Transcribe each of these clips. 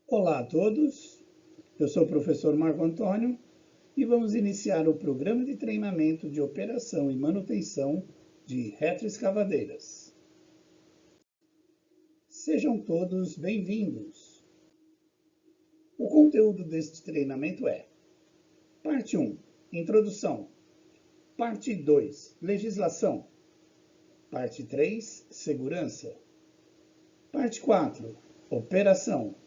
Olá a todos, eu sou o professor Marco Antônio e vamos iniciar o programa de treinamento de operação e manutenção de retroescavadeiras. Sejam todos bem-vindos. O conteúdo deste treinamento é: Parte 1, Introdução. Parte 2, Legislação. Parte 3, Segurança. Parte 4, Operação.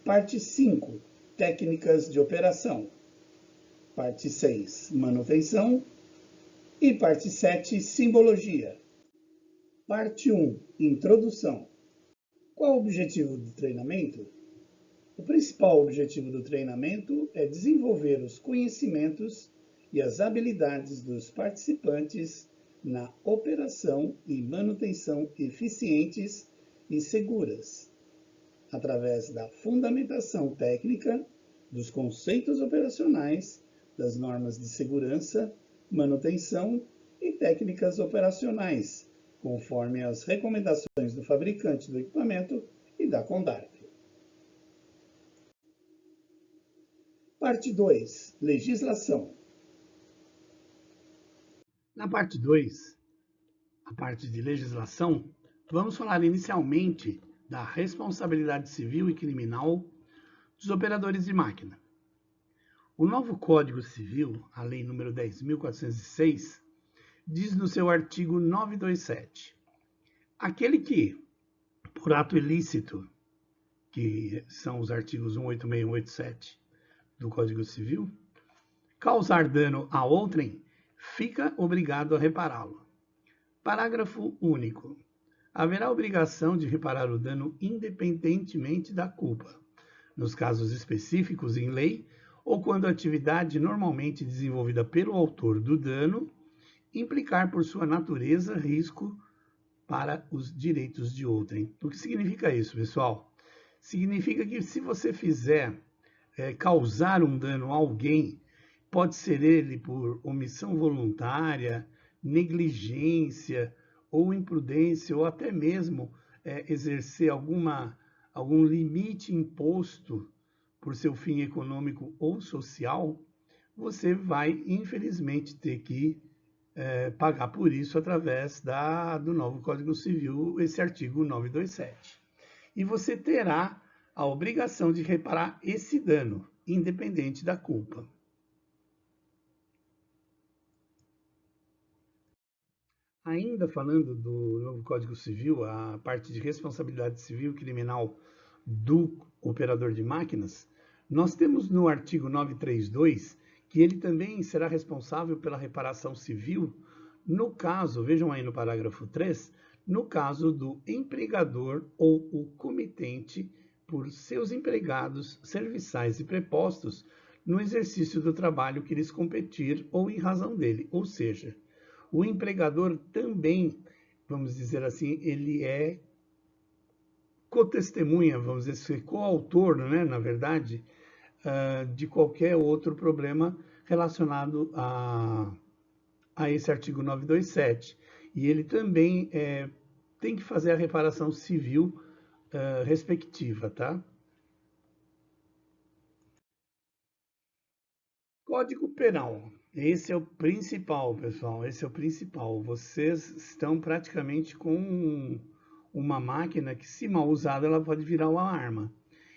Parte 5, Técnicas de operação. Parte 6, Manutenção. E parte 7, Simbologia. Parte 1, Introdução. Qual o objetivo do treinamento? O principal objetivo do treinamento é desenvolver os conhecimentos e as habilidades dos participantes na operação e manutenção eficientes e seguras, através da fundamentação técnica, dos conceitos operacionais, das normas de segurança, manutenção e técnicas operacionais, conforme as recomendações do fabricante do equipamento e da Condarp. Parte 2, Legislação. Na parte 2, a parte de legislação, vamos falar inicialmente da responsabilidade civil e criminal dos operadores de máquina. O novo Código Civil, a Lei nº 10.406, diz no seu artigo 927, aquele que, por ato ilícito, que são os artigos 186 e 187 do Código Civil, causar dano a outrem, fica obrigado a repará-lo. Parágrafo único. Haverá obrigação de reparar o dano independentemente da culpa, nos casos específicos em lei ou quando a atividade normalmente desenvolvida pelo autor do dano implicar por sua natureza risco para os direitos de outrem. O que significa isso, pessoal? Significa que se você fizer causar um dano a alguém, pode ser ele por omissão voluntária, negligência ou imprudência, ou até mesmo exercer algum limite imposto por seu fim econômico ou social, você vai, infelizmente, ter que pagar por isso através do novo Código Civil, esse artigo 927. E você terá a obrigação de reparar esse dano, independente da culpa. Ainda falando do novo Código Civil, a parte de responsabilidade civil e criminal do operador de máquinas, nós temos no artigo 932 que ele também será responsável pela reparação civil no caso, vejam aí no parágrafo 3, no caso do empregador ou o comitente por seus empregados, serviçais e prepostos no exercício do trabalho que lhes competir ou em razão dele. Ou seja, o empregador também, vamos dizer assim, ele é cotestemunha, vamos dizer assim, coautor, né, na verdade, de qualquer outro problema relacionado a esse artigo 927. E ele também tem que fazer a reparação civil respectiva, tá? Código Penal. Esse é o principal, pessoal. Esse é o principal. Vocês estão praticamente com uma máquina que, se mal usada, ela pode virar uma arma.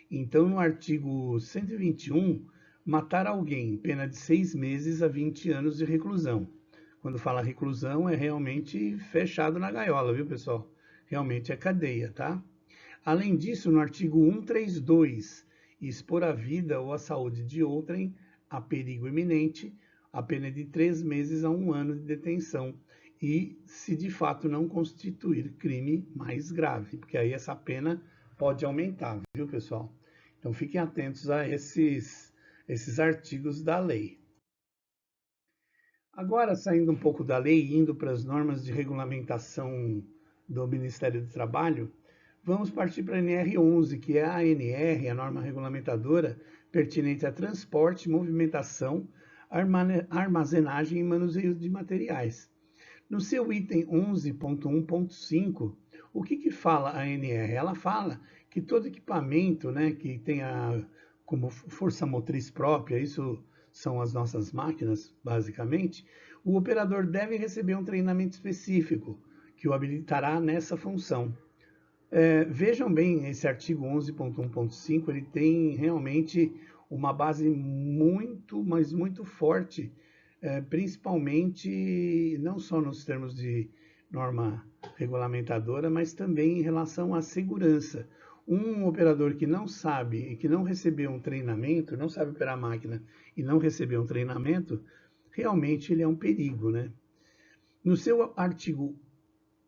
Então, no artigo 121, matar alguém, pena de 6 meses a 20 anos de reclusão. Quando fala reclusão, é realmente fechado na gaiola, viu, pessoal? Realmente é cadeia, tá? Além disso, no artigo 132, expor a vida ou a saúde de outrem a perigo iminente, a pena é de 3 meses a 1 ano de detenção. E se de fato não constituir crime mais grave, porque aí essa pena pode aumentar, viu, pessoal? Então fiquem atentos a esses artigos da lei. Agora, saindo um pouco da lei e indo para as normas de regulamentação do Ministério do Trabalho, vamos partir para a NR11, que é a ANR, a norma regulamentadora pertinente a transporte, movimentação, armazenagem e manuseio de materiais. No seu item 11.1.5, o que fala a ANR? Ela fala que todo equipamento, né, que tenha como força motriz própria, isso são as nossas máquinas, basicamente, o operador deve receber um treinamento específico que o habilitará nessa função. Vejam bem, esse artigo 11.1.5, ele tem realmente uma base muito, mas muito forte, principalmente não só nos termos de norma regulamentadora, mas também em relação à segurança. Um operador que não sabe e que não recebeu um treinamento, não sabe operar a máquina e não recebeu um treinamento, realmente ele é um perigo, né? No seu artigo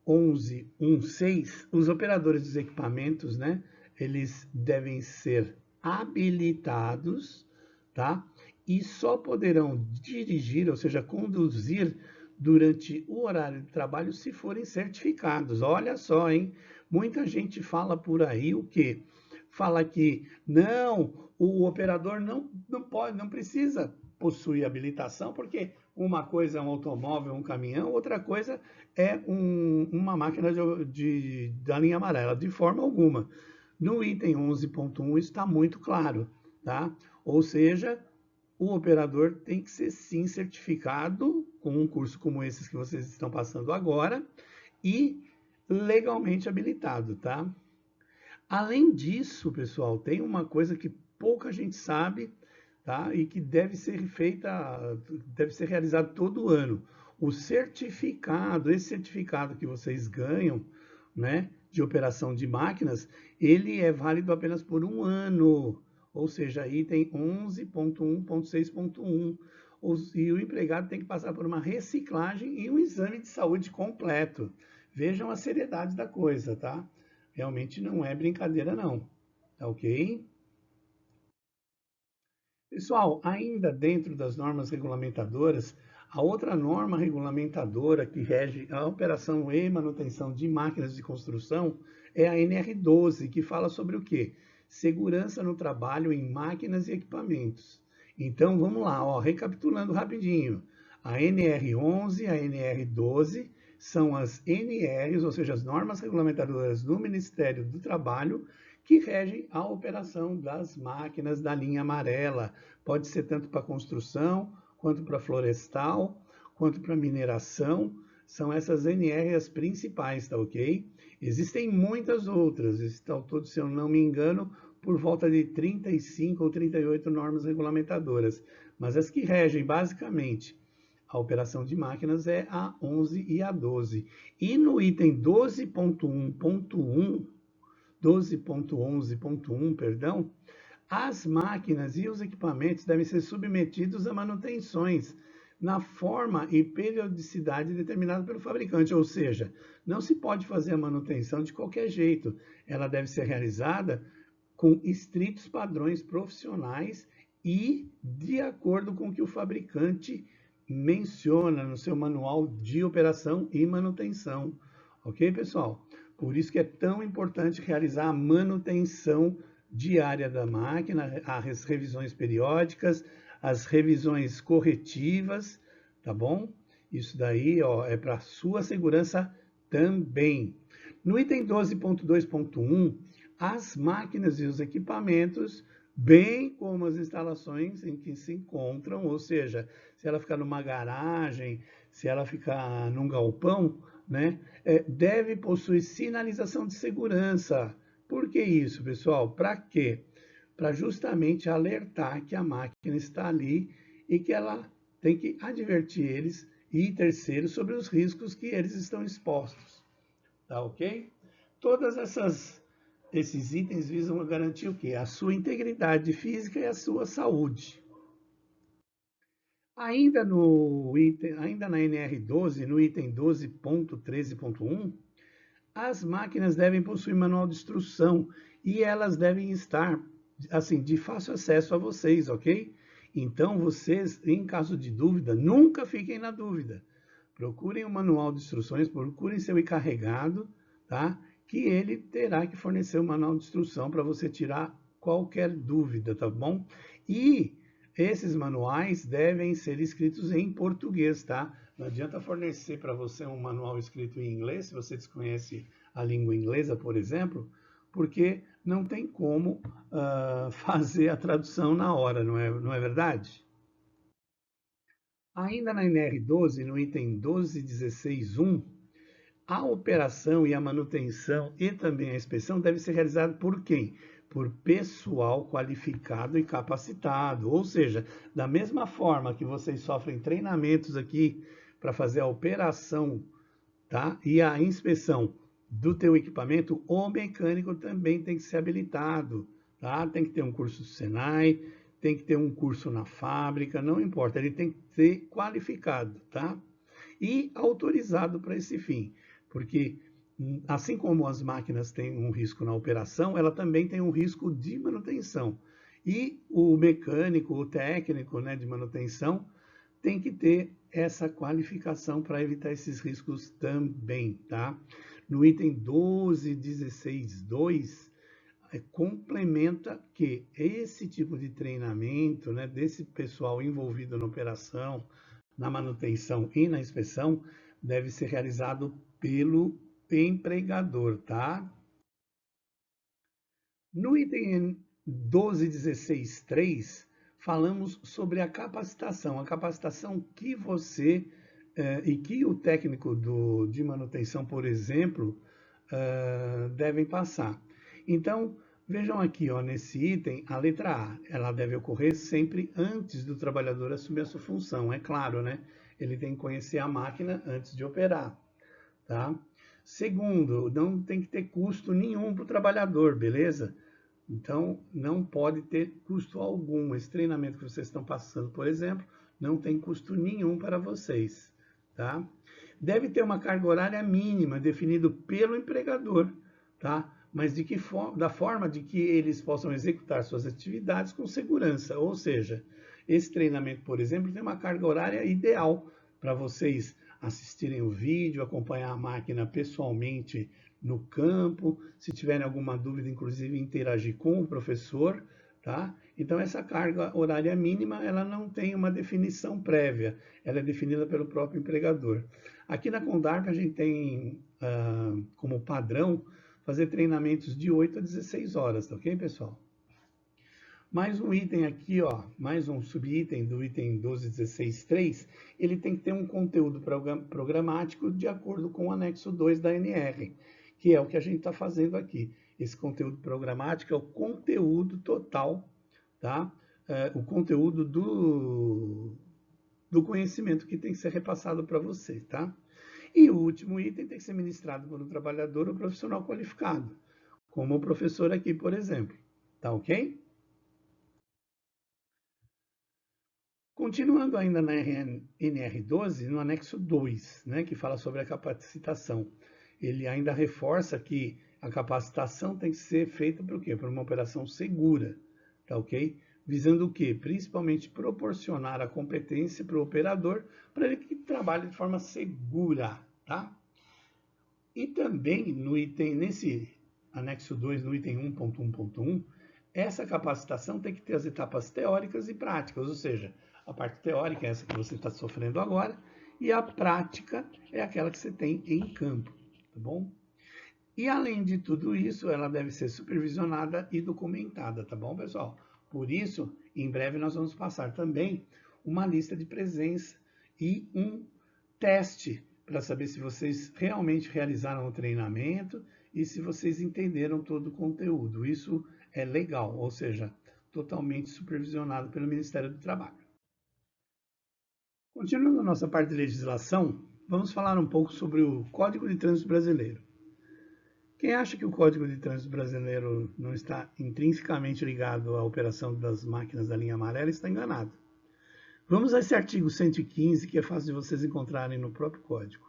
11.1.6, os operadores dos equipamentos, né, eles devem ser habilitados, tá? E só poderão dirigir, ou seja, conduzir durante o horário de trabalho se forem certificados. Olha só, hein? Muita gente fala por aí o quê? Fala que não, o operador não pode, não precisa possuir habilitação, porque uma coisa é um automóvel, um caminhão, outra coisa é uma máquina da linha amarela, de forma alguma. No item 11.1 está muito claro, tá? Ou seja, o operador tem que ser sim certificado com um curso como esses que vocês estão passando agora e legalmente habilitado, tá? Além disso, pessoal, tem uma coisa que pouca gente sabe, tá? E que deve ser realizado todo ano. O certificado, esse certificado que vocês ganham, né, de operação de máquinas, ele é válido apenas por um ano. Ou seja, item 11.1.6.1. E o empregado tem que passar por uma reciclagem e um exame de saúde completo. Vejam a seriedade da coisa, tá? Realmente não é brincadeira, não. Tá ok? Pessoal, ainda dentro das normas regulamentadoras, a outra norma regulamentadora que rege a operação e manutenção de máquinas de construção é a NR12, que fala sobre o quê? Segurança no trabalho em máquinas e equipamentos. Então, vamos lá, ó, recapitulando rapidinho. A NR11 e a NR12 são as NRs, ou seja, as normas regulamentadoras do Ministério do Trabalho, que regem a operação das máquinas da linha amarela. Pode ser tanto para construção, quanto para florestal, quanto para mineração. São essas NR as principais, tá ok? Existem muitas outras, estão todos, se eu não me engano, por volta de 35 ou 38 normas regulamentadoras. Mas as que regem basicamente a operação de máquinas é a 11 e a 12. E no item 12.11.1, perdão, as máquinas e os equipamentos devem ser submetidos a manutenções na forma e periodicidade determinada pelo fabricante, ou seja, não se pode fazer a manutenção de qualquer jeito. Ela deve ser realizada com estritos padrões profissionais e de acordo com o que o fabricante menciona no seu manual de operação e manutenção. Ok, pessoal? Por isso que é tão importante realizar a manutenção diária da máquina, as revisões periódicas, as revisões corretivas, tá bom? Isso daí, ó, é para sua segurança também. No item 12.2.1, as máquinas e os equipamentos, bem como as instalações em que se encontram, ou seja, se ela ficar numa garagem, se ela ficar num galpão, né, deve possuir sinalização de segurança. Por que isso, pessoal? Para quê? Para justamente alertar que a máquina está ali e que ela tem que advertir eles e terceiros sobre os riscos que eles estão expostos. Tá ok? Todas esses itens visam garantir o quê? A sua integridade física e a sua saúde. Ainda na NR12, no item 12.13.1, as máquinas devem possuir manual de instrução e elas devem estar assim de fácil acesso a vocês, ok? Então, vocês, em caso de dúvida, nunca fiquem na dúvida. Procurem o manual de instruções, procurem seu encarregado, tá? Que ele terá que fornecer o manual de instrução para você tirar qualquer dúvida, tá bom? E esses manuais devem ser escritos em português, tá? Não adianta fornecer para você um manual escrito em inglês, se você desconhece a língua inglesa, por exemplo, porque não tem como fazer a tradução na hora, não é verdade? Ainda na NR12, no item 12.16.1, a operação e a manutenção e também a inspeção deve ser realizada por quem? Por pessoal qualificado e capacitado. Ou seja, da mesma forma que vocês sofrem treinamentos aqui para fazer a operação, tá? E a inspeção do teu equipamento, o mecânico também tem que ser habilitado, tá? Tem que ter um curso do Senai, tem que ter um curso na fábrica, não importa, ele tem que ser qualificado, tá? E autorizado para esse fim, porque assim como as máquinas têm um risco na operação, ela também tem um risco de manutenção. E o mecânico, o técnico, né, de manutenção, tem que ter essa qualificação para evitar esses riscos também, tá? No item 12.16.2, complementa que esse tipo de treinamento, né, desse pessoal envolvido na operação, na manutenção e na inspeção, deve ser realizado pelo empregador, tá? No item 12.16.3, falamos sobre a capacitação que você e que o técnico de manutenção, por exemplo, devem passar. Então, vejam aqui, ó, nesse item, a letra A, ela deve ocorrer sempre antes do trabalhador assumir a sua função, é claro, né? Ele tem que conhecer a máquina antes de operar, tá? Segundo, não tem que ter custo nenhum para o trabalhador, beleza? Então, não pode ter custo algum. Esse treinamento que vocês estão passando, por exemplo, não tem custo nenhum para vocês, tá? Deve ter uma carga horária mínima definida pelo empregador, tá? Mas da forma de que eles possam executar suas atividades com segurança. Ou seja, esse treinamento, por exemplo, tem uma carga horária ideal para vocês assistirem o vídeo, acompanhar a máquina pessoalmente no campo, se tiverem alguma dúvida, inclusive interagir com o professor, tá? Então essa carga horária mínima, ela não tem uma definição prévia, ela é definida pelo próprio empregador. Aqui na Condarp a gente tem como padrão fazer treinamentos de 8 a 16 horas, tá ok, pessoal? Mais um item aqui, ó, mais um subitem do item 12.16.3, ele tem que ter um conteúdo programático de acordo com o anexo 2 da NR, que é o que a gente está fazendo aqui. Esse conteúdo programático é o conteúdo total, tá? O conteúdo do conhecimento que tem que ser repassado para você, tá? E o último item tem que ser ministrado por um trabalhador ou profissional qualificado, como o professor aqui, por exemplo, tá ok? Continuando ainda na NR12, no anexo 2, né, que fala sobre a capacitação, ele ainda reforça que a capacitação tem que ser feita por quê? Por uma operação segura, tá ok? Visando o quê? Principalmente proporcionar a competência para o operador, para ele que trabalhe de forma segura, tá? E também nesse anexo 2, no item 1.1.1, essa capacitação tem que ter as etapas teóricas e práticas, ou seja, a parte teórica é essa que você está sofrendo agora, e a prática é aquela que você tem em campo, tá bom? E além de tudo isso, ela deve ser supervisionada e documentada, tá bom, pessoal? Por isso, em breve nós vamos passar também uma lista de presença e um teste para saber se vocês realmente realizaram o treinamento e se vocês entenderam todo o conteúdo. Isso é legal, ou seja, totalmente supervisionado pelo Ministério do Trabalho. Continuando a nossa parte de legislação, vamos falar um pouco sobre o Código de Trânsito Brasileiro. Quem acha que o Código de Trânsito Brasileiro não está intrinsecamente ligado à operação das máquinas da linha amarela está enganado. Vamos a esse artigo 115, que é fácil de vocês encontrarem no próprio código.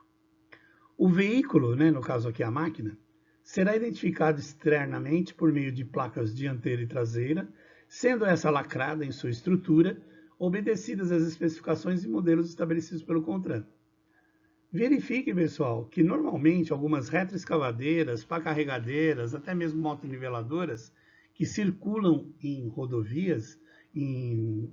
O veículo, né, no caso aqui a máquina, será identificado externamente por meio de placas dianteira e traseira, sendo essa lacrada em sua estrutura, obedecidas às especificações e modelos estabelecidos pelo CONTRAN. Verifique, pessoal, que normalmente algumas retroescavadeiras, pá carregadeiras, até mesmo motoniveladoras, que circulam em rodovias,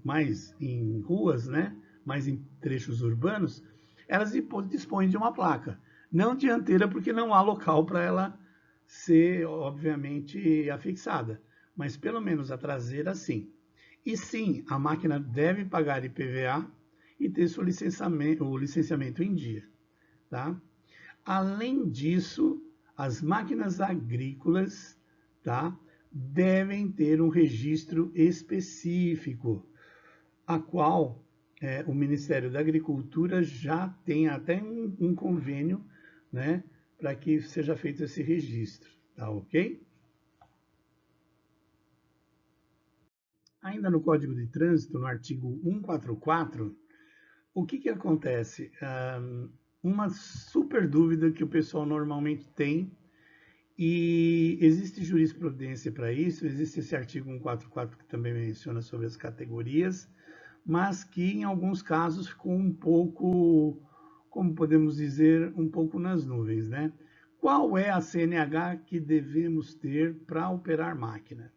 mais em ruas, né, mais em trechos urbanos, elas dispõem de uma placa. Não dianteira, porque não há local para ela ser, obviamente, afixada, mas pelo menos a traseira sim. E sim, a máquina deve pagar IPVA e ter o licenciamento em dia. Tá? Além disso, as máquinas agrícolas, tá, devem ter um registro específico, a qual o Ministério da Agricultura já tem até um convênio, né, para que seja feito esse registro, tá ok? Ainda no Código de Trânsito, no artigo 144, o que acontece? Uma super dúvida que o pessoal normalmente tem, e existe jurisprudência para isso, existe esse artigo 144 que também menciona sobre as categorias, mas que em alguns casos ficou um pouco, como podemos dizer, um pouco nas nuvens, né? Qual é a CNH que devemos ter para operar máquina?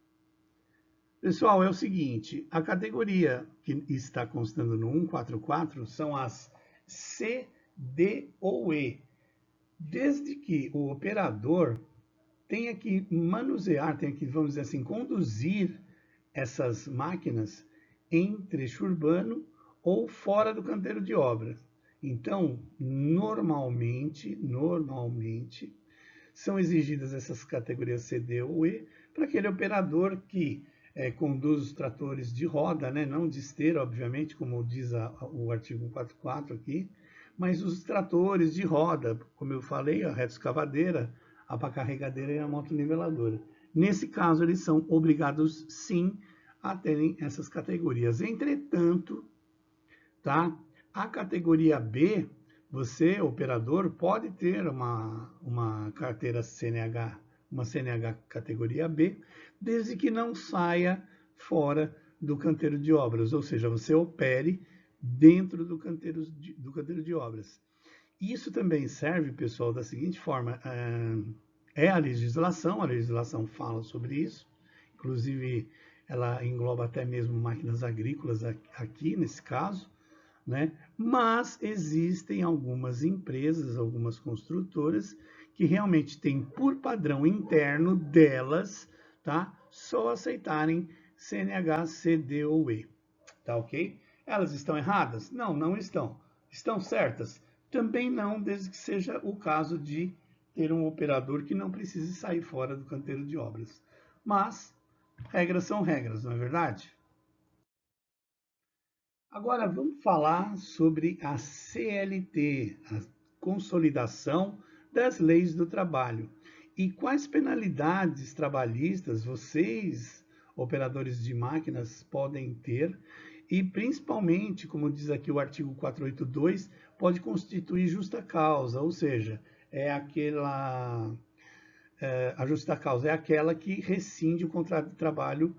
Pessoal, é o seguinte, a categoria que está constando no 144 são as C, D ou E, desde que o operador tenha que manusear, tenha que, vamos dizer assim, conduzir essas máquinas em trecho urbano ou fora do canteiro de obras. Então, normalmente, são exigidas essas categorias C, D ou E para aquele operador que conduz os tratores de roda, né? Não de esteira, obviamente, como diz o artigo 144 aqui, mas os tratores de roda, como eu falei, a retroescavadeira, a pá carregadeira e a motoniveladora. Nesse caso, eles são obrigados, sim, a terem essas categorias. Entretanto, tá? A categoria B, você, operador, pode ter uma carteira CNH, uma CNH categoria B, desde que não saia fora do canteiro de obras, ou seja, você opere dentro do canteiro de obras. Isso também serve, pessoal, da seguinte forma, a legislação fala sobre isso, inclusive ela engloba até mesmo máquinas agrícolas aqui nesse caso, né? Mas existem algumas empresas, algumas construtoras que realmente têm por padrão interno delas, tá? Só aceitarem CNH, CD ou E, tá ok? Elas estão erradas? Não, não estão. Estão certas? Também não, desde que seja o caso de ter um operador que não precise sair fora do canteiro de obras. Mas regras são regras, não é verdade? Agora vamos falar sobre a CLT, a Consolidação das Leis do Trabalho. E quais penalidades trabalhistas vocês, operadores de máquinas, podem ter? E principalmente, como diz aqui o artigo 482, pode constituir justa causa, ou seja, a justa causa é aquela que rescinde o contrato de trabalho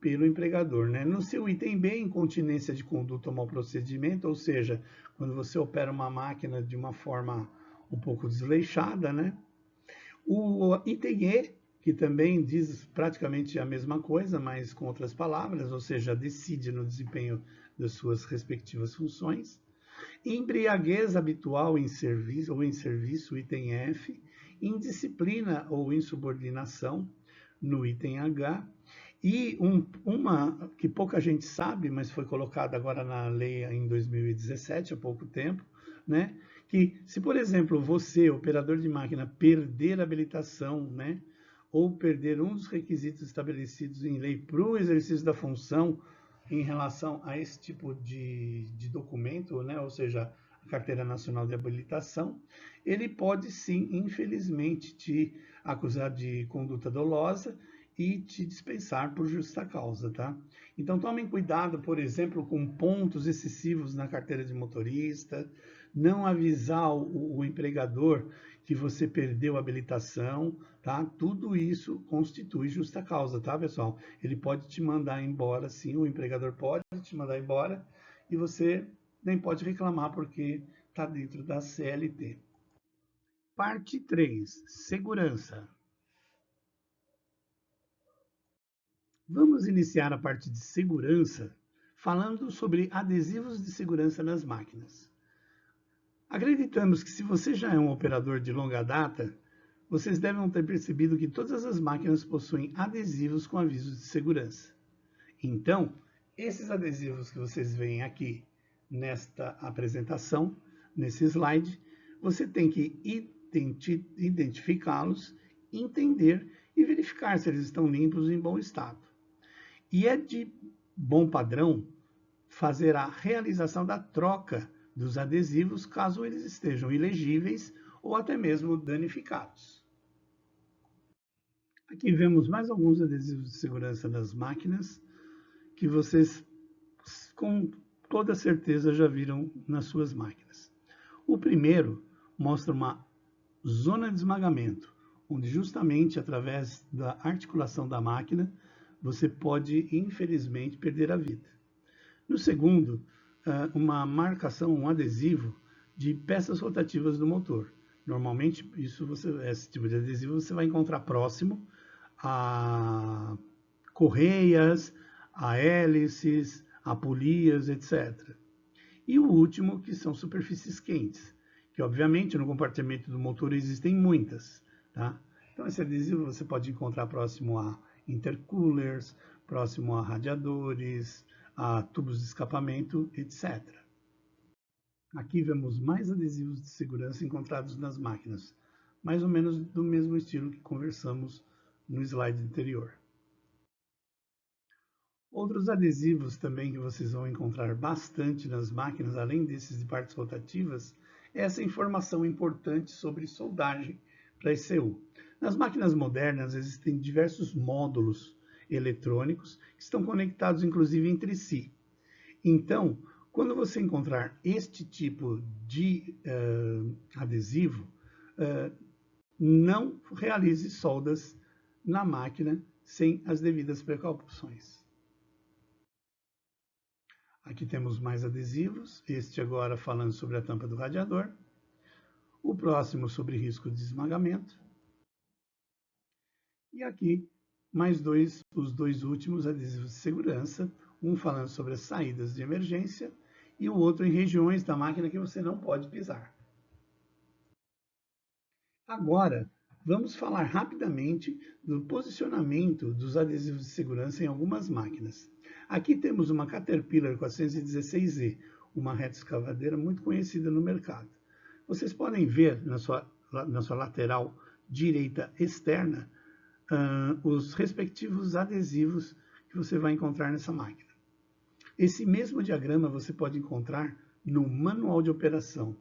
pelo empregador, né? No seu item B, incontinência de conduta ou mau procedimento, ou seja, quando você opera uma máquina de uma forma um pouco desleixada, né? O item E, que também diz praticamente a mesma coisa, mas com outras palavras, ou seja, decide no desempenho das suas respectivas funções. Embriaguez habitual em serviço, item F. Indisciplina ou insubordinação, no item H. E uma que pouca gente sabe, mas foi colocada agora na lei em 2017, há pouco tempo, né? Que se, por exemplo, você, operador de máquina, perder a habilitação, né? Ou perder um dos requisitos estabelecidos em lei para o exercício da função em relação a esse tipo de documento, né? Ou seja, a Carteira Nacional de Habilitação, ele pode sim, infelizmente, te acusar de conduta dolosa e te dispensar por justa causa, tá? Então tomem cuidado, por exemplo, com pontos excessivos na carteira de motorista, não avisar o empregador que você perdeu a habilitação, tá? Tudo isso constitui justa causa, tá, pessoal? Ele pode te mandar embora, sim, o empregador pode te mandar embora e você nem pode reclamar porque está dentro da CLT. Parte 3, segurança. Vamos iniciar a parte de segurança falando sobre adesivos de segurança nas máquinas. Acreditamos que se você já é um operador de longa data, vocês devem ter percebido que todas as máquinas possuem adesivos com avisos de segurança. Então, esses adesivos que vocês veem aqui nesta apresentação, nesse slide, você tem que identificá-los, entender e verificar se eles estão limpos e em bom estado. E é de bom padrão fazer a realização da troca dos adesivos caso eles estejam ilegíveis ou até mesmo danificados. Aqui vemos mais alguns adesivos de segurança das máquinas que vocês com toda certeza já viram nas suas máquinas. O primeiro mostra uma zona de esmagamento, onde justamente através da articulação da máquina você pode, infelizmente, perder a vida. No segundo, uma marcação, um adesivo de peças rotativas do motor. Normalmente, esse tipo de adesivo você vai encontrar próximo a correias, a hélices, a polias, etc. E o último, que são superfícies quentes, que obviamente no compartimento do motor existem muitas, tá? Então esse adesivo você pode encontrar próximo a intercoolers, próximo a radiadores, a tubos de escapamento, etc. Aqui vemos mais adesivos de segurança encontrados nas máquinas, mais ou menos do mesmo estilo que conversamos no slide anterior. Outros adesivos também que vocês vão encontrar bastante nas máquinas, além desses de partes rotativas, é essa informação importante sobre soldagem para ECU. Nas máquinas modernas existem diversos módulos eletrônicos que estão conectados inclusive entre si. Então, quando você encontrar este tipo de adesivo, não realize soldas na máquina sem as devidas precauções. Aqui temos mais adesivos, este agora falando sobre a tampa do radiador, o próximo sobre risco de esmagamento, e aqui mais os dois últimos adesivos de segurança, um falando sobre as saídas de emergência e o outro em regiões da máquina que você não pode pisar. Agora, vamos falar rapidamente do posicionamento dos adesivos de segurança em algumas máquinas. Aqui temos uma Caterpillar 416E, uma retroescavadeira muito conhecida no mercado. Vocês podem ver na sua lateral direita externa os respectivos adesivos que você vai encontrar nessa máquina. Esse mesmo diagrama você pode encontrar no manual de operação.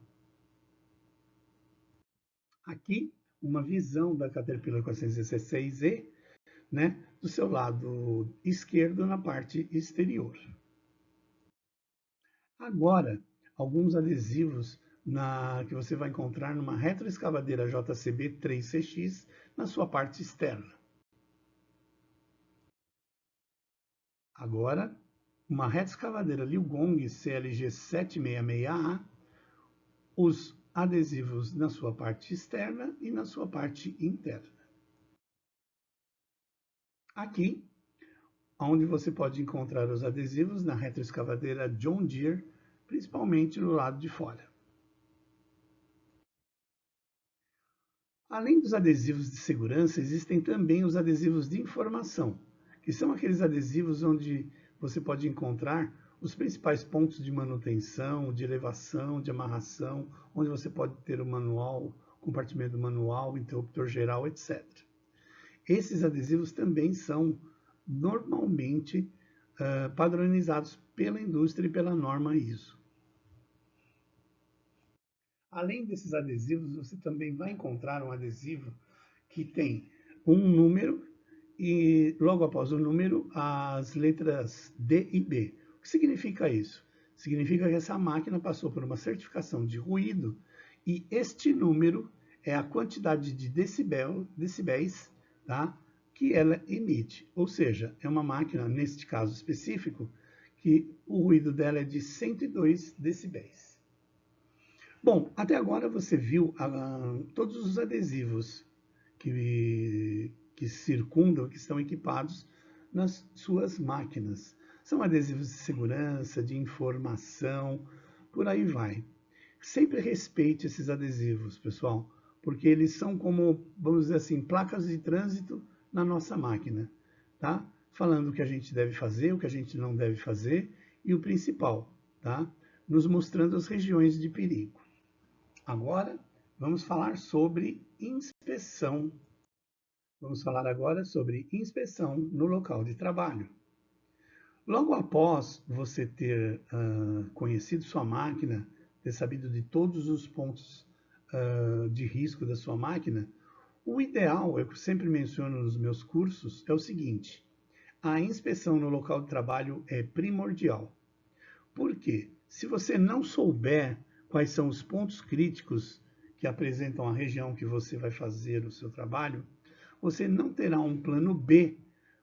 Aqui, uma visão da Caterpillar 416E, né, do seu lado esquerdo na parte exterior. Agora, alguns adesivos que você vai encontrar numa retroescavadeira JCB 3CX na sua parte externa. Agora, uma retroescavadeira Liugong CLG 766A, os adesivos na sua parte externa e na sua parte interna. Aqui, onde você pode encontrar os adesivos na retroescavadeira John Deere, principalmente no lado de fora. Além dos adesivos de segurança, existem também os adesivos de informação, que são aqueles adesivos onde você pode encontrar os principais pontos de manutenção, de elevação, de amarração, onde você pode ter o manual, compartimento manual, interruptor geral, etc. Esses adesivos também são normalmente padronizados pela indústria e pela norma ISO. Além desses adesivos, você também vai encontrar um adesivo que tem um número e logo após o número as letras D e B. O que significa isso? Significa que essa máquina passou por uma certificação de ruído e este número é a quantidade de decibéis, tá, que ela emite. Ou seja, é uma máquina, neste caso específico, que o ruído dela é de 102 decibéis. Bom, até agora você viu todos os adesivos que circundam, que estão equipados nas suas máquinas. São adesivos de segurança, de informação, por aí vai. Sempre respeite esses adesivos, pessoal, porque eles são como, vamos dizer assim, placas de trânsito na nossa máquina, tá? Falando o que a gente deve fazer, o que a gente não deve fazer e o principal, tá? Nos mostrando as regiões de perigo. Agora, vamos falar sobre inspeção. Vamos falar agora sobre inspeção no local de trabalho. Logo após você ter conhecido sua máquina, ter sabido de todos os pontos de risco da sua máquina, o ideal, eu sempre menciono nos meus cursos, é o seguinte: a inspeção no local de trabalho é primordial. Por quê? Se você não souber quais são os pontos críticos que apresentam a região que você vai fazer o seu trabalho, você não terá um plano B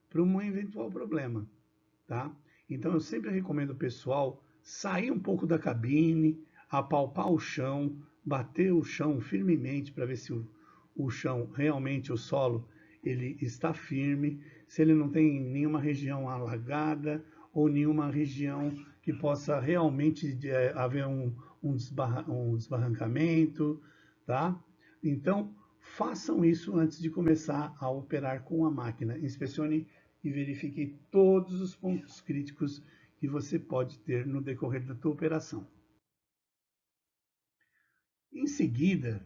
para um eventual problema, tá? Então eu sempre recomendo o pessoal sair um pouco da cabine, apalpar o chão, bater o chão firmemente para ver se o chão, realmente o solo, ele está firme, se ele não tem nenhuma região alagada ou nenhuma região que possa realmente haver um desbarrancamento, tá? Então, façam isso antes de começar a operar com a máquina. Inspecione e verifique todos os pontos críticos que você pode ter no decorrer da tua operação. Em seguida,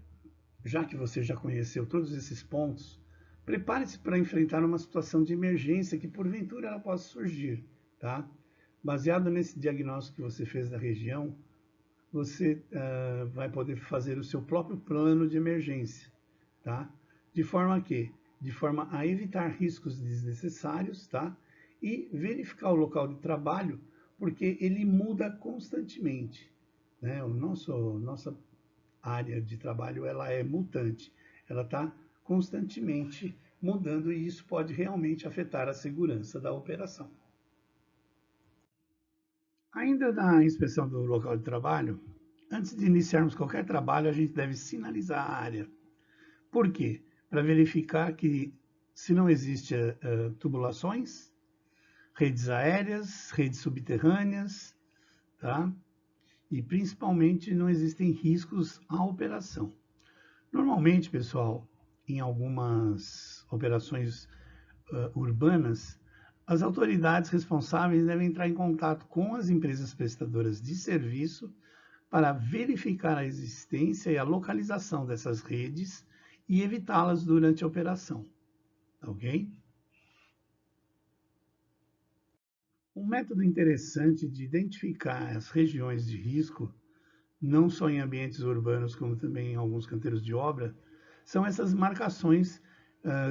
já que você já conheceu todos esses pontos, prepare-se para enfrentar uma situação de emergência que porventura ela possa surgir, tá? Baseado nesse diagnóstico que você fez da região, você vai poder fazer o seu próprio plano de emergência, tá? De forma a evitar riscos desnecessários, tá? E verificar o local de trabalho, porque ele muda constantemente, né? Nossa área de trabalho, ela é mutante, ela está constantemente mudando e isso pode realmente afetar a segurança da operação. Ainda na inspeção do local de trabalho, antes de iniciarmos qualquer trabalho, a gente deve sinalizar a área. Por quê? Para verificar que se não existem tubulações, redes aéreas, redes subterrâneas, tá? E principalmente não existem riscos à operação. Normalmente, pessoal, em algumas operações urbanas, as autoridades responsáveis devem entrar em contato com as empresas prestadoras de serviço para verificar a existência e a localização dessas redes e evitá-las durante a operação, ok? Um método interessante de identificar as regiões de risco, não só em ambientes urbanos, como também em alguns canteiros de obra, são essas marcações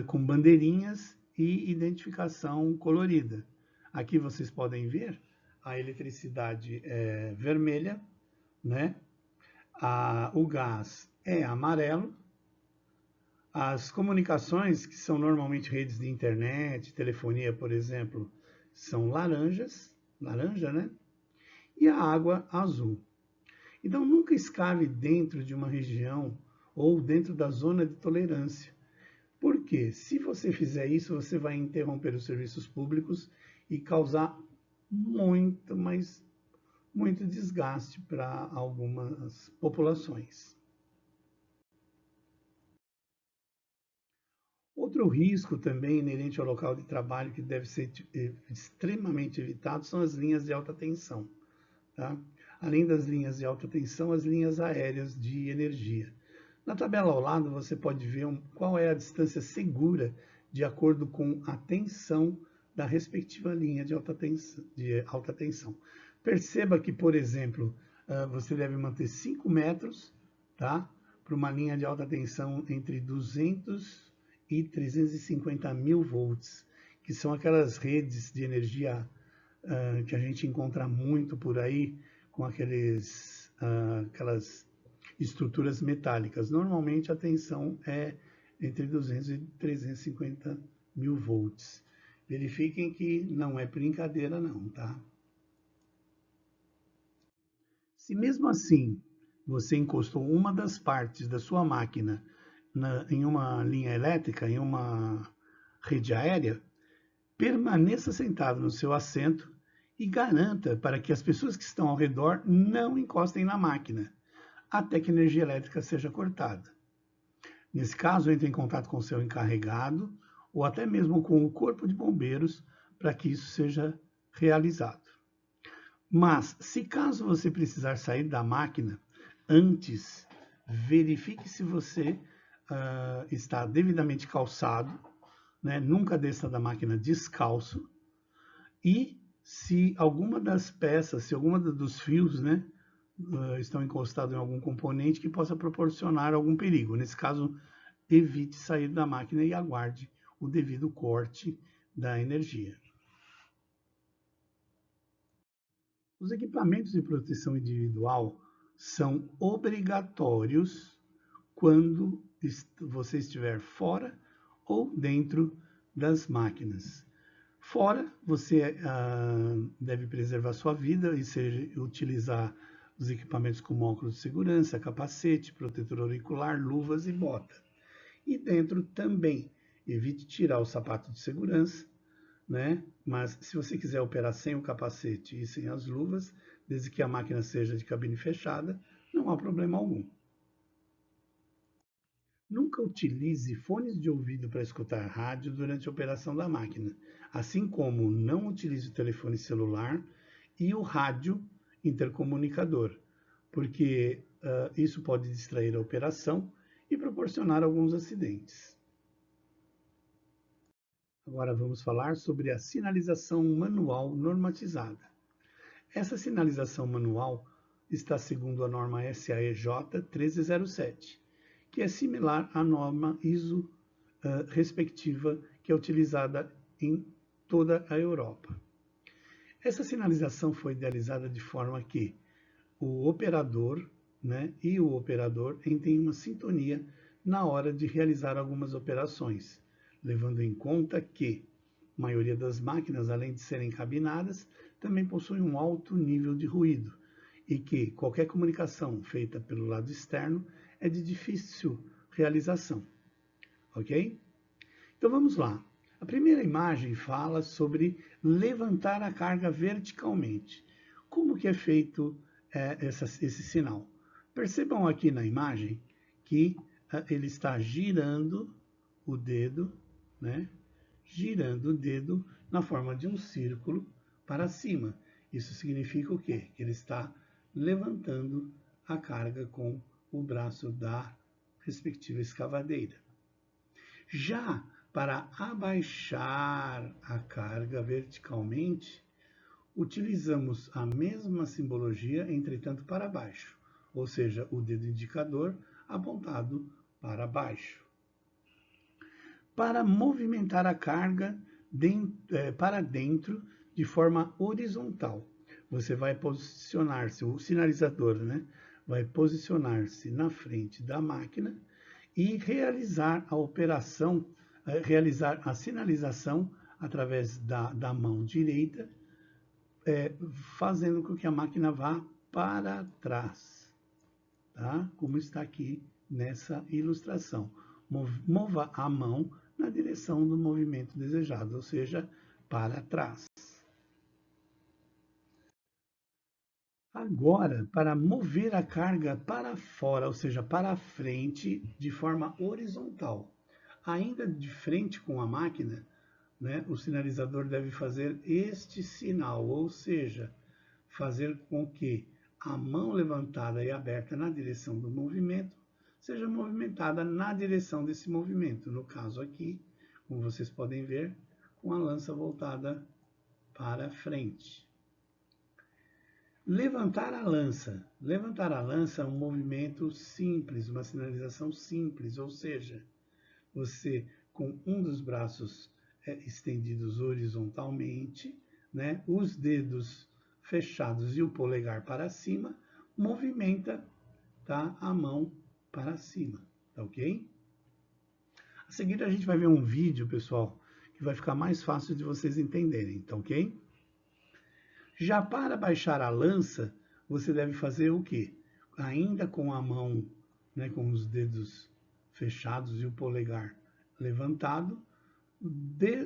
com bandeirinhas e identificação colorida. Aqui vocês podem ver a eletricidade é vermelha, né? O gás é amarelo, as comunicações, que são normalmente redes de internet, telefonia, por exemplo, são laranja, né? E a água azul. Então, nunca escave dentro de uma região ou dentro da zona de tolerância. Porque se você fizer isso, você vai interromper os serviços públicos e causar muito desgaste para algumas populações. Outro risco também inerente ao local de trabalho que deve ser extremamente evitado são as linhas de alta tensão, tá? Além das linhas de alta tensão, as linhas aéreas de energia. Na tabela ao lado, você pode ver qual é a distância segura de acordo com a tensão da respectiva linha de alta tensão. Perceba que, por exemplo, você deve manter 5 metros, tá? Para uma linha de alta tensão entre 200 e 350 mil volts, que são aquelas redes de energia que a gente encontra muito por aí, com aquelas estruturas metálicas. Normalmente a tensão é entre 200 e 350 mil volts. Verifiquem que não é brincadeira não, tá? Se mesmo assim você encostou uma das partes da sua máquina em uma linha elétrica, em uma rede aérea, permaneça sentado no seu assento e garanta para que as pessoas que estão ao redor não encostem na máquina, até que a energia elétrica seja cortada. Nesse caso, entre em contato com o seu encarregado ou até mesmo com o corpo de bombeiros para que isso seja realizado. Mas, se caso você precisar sair da máquina, antes verifique se você está devidamente calçado, né? Nunca desça da máquina descalço. E se alguma das peças, se alguma dos fios, né, estão encostados em algum componente que possa proporcionar algum perigo. Nesse caso, evite sair da máquina e aguarde o devido corte da energia. Os equipamentos de proteção individual são obrigatórios quando você estiver fora ou dentro das máquinas. Fora, você deve preservar sua vida e utilizar os equipamentos como óculos de segurança, capacete, protetor auricular, luvas e bota. E dentro também, evite tirar o sapato de segurança, né? Mas se você quiser operar sem o capacete e sem as luvas, desde que a máquina seja de cabine fechada, não há problema algum. Nunca utilize fones de ouvido para escutar rádio durante a operação da máquina, assim como não utilize o telefone celular e o rádio intercomunicador, porque isso pode distrair a operação e proporcionar alguns acidentes. Agora vamos falar sobre a sinalização manual normatizada. Essa sinalização manual está segundo a norma SAEJ 1307, que é similar à norma ISO respectiva que é utilizada em toda a Europa. Essa sinalização foi idealizada de forma que o operador, né, e o operador entrem em uma sintonia na hora de realizar algumas operações, levando em conta que a maioria das máquinas, além de serem cabinadas, também possuem um alto nível de ruído e que qualquer comunicação feita pelo lado externo é de difícil realização, ok? Então vamos lá. A primeira imagem fala sobre levantar a carga verticalmente. Como que é feito esse sinal? Percebam aqui na imagem que ele está girando o dedo, né? Girando o dedo na forma de um círculo para cima. Isso significa o quê? Que ele está levantando a carga com o braço da respectiva escavadeira. Já para abaixar a carga verticalmente, utilizamos a mesma simbologia, entretanto para baixo, ou seja, o dedo indicador apontado para baixo. Para movimentar a carga para dentro de forma horizontal, você vai posicionar-se, o sinalizador, né, vai posicionar-se na frente da máquina e realizar a operação, realizar a sinalização através da mão direita, fazendo com que a máquina vá para trás, tá? Como está aqui nessa ilustração. Mova a mão na direção do movimento desejado, ou seja, para trás. Agora, para mover a carga para fora, ou seja, para frente, de forma horizontal, ainda de frente com a máquina, né, o sinalizador deve fazer este sinal, ou seja, fazer com que a mão levantada e aberta na direção do movimento seja movimentada na direção desse movimento. No caso aqui, como vocês podem ver, com a lança voltada para frente. Levantar a lança. Levantar a lança é um movimento simples, uma sinalização simples, ou seja, você com um dos braços estendidos horizontalmente, né, os dedos fechados e o polegar para cima, movimenta, tá, a mão para cima, tá ok? A seguir a gente vai ver um vídeo, pessoal, que vai ficar mais fácil de vocês entenderem, tá ok? Já para baixar a lança, você deve fazer o quê? Ainda com a mão, né, com os dedos fechados e o polegar levantado,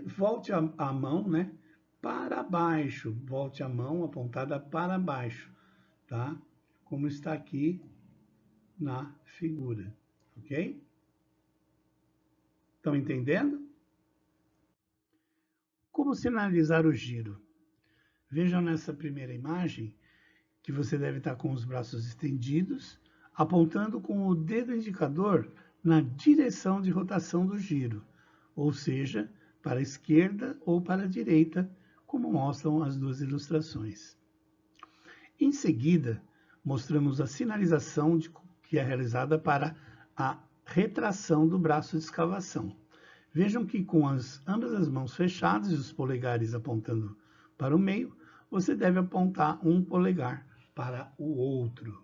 volte a mão, né, para baixo, volte a mão apontada para baixo, tá? Como está aqui na figura, ok? Estão entendendo? Como sinalizar o giro? Vejam nessa primeira imagem que você deve estar com os braços estendidos, apontando com o dedo indicador na direção de rotação do giro, ou seja, para a esquerda ou para a direita, como mostram as duas ilustrações. Em seguida, mostramos a sinalização que é realizada para a retração do braço de escavação. Vejam que com ambas as mãos fechadas e os polegares apontando para o meio, você deve apontar um polegar para o outro.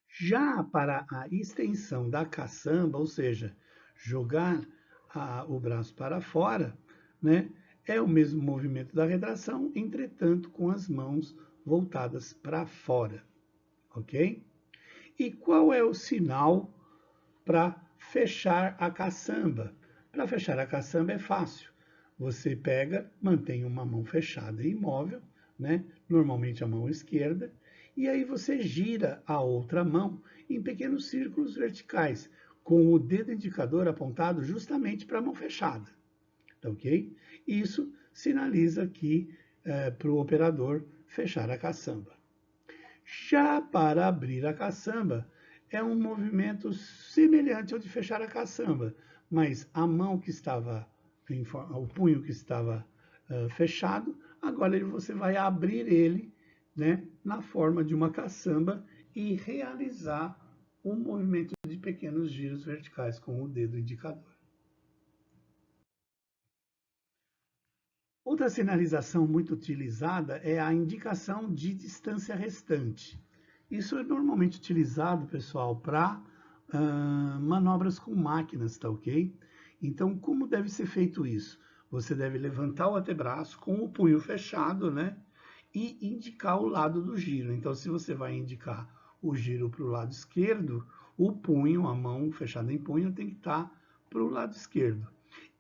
Já para a extensão da caçamba, ou seja, jogar o braço para fora, né, é o mesmo movimento da retração, entretanto com as mãos voltadas para fora, ok? E qual é o sinal para fechar a caçamba? Para fechar a caçamba é fácil. Você pega, mantém uma mão fechada e imóvel, né? Normalmente a mão esquerda, e aí você gira a outra mão em pequenos círculos verticais, com o dedo indicador apontado justamente para a mão fechada, tá ok? Isso sinaliza aqui para o operador fechar a caçamba. Já para abrir a caçamba, é um movimento semelhante ao de fechar a caçamba, mas a mão que estava, o punho que estava fechado, agora você vai abrir ele, né, na forma de uma caçamba e realizar um movimento de pequenos giros verticais com o dedo indicador. Outra sinalização muito utilizada é a indicação de distância restante. Isso é normalmente utilizado, pessoal, para manobras com máquinas, tá ok? Então, como deve ser feito isso? Você deve levantar o antebraço com o punho fechado, né? E indicar o lado do giro. Então, se você vai indicar o giro para o lado esquerdo, o punho, a mão fechada em punho, tem que estar para o lado esquerdo.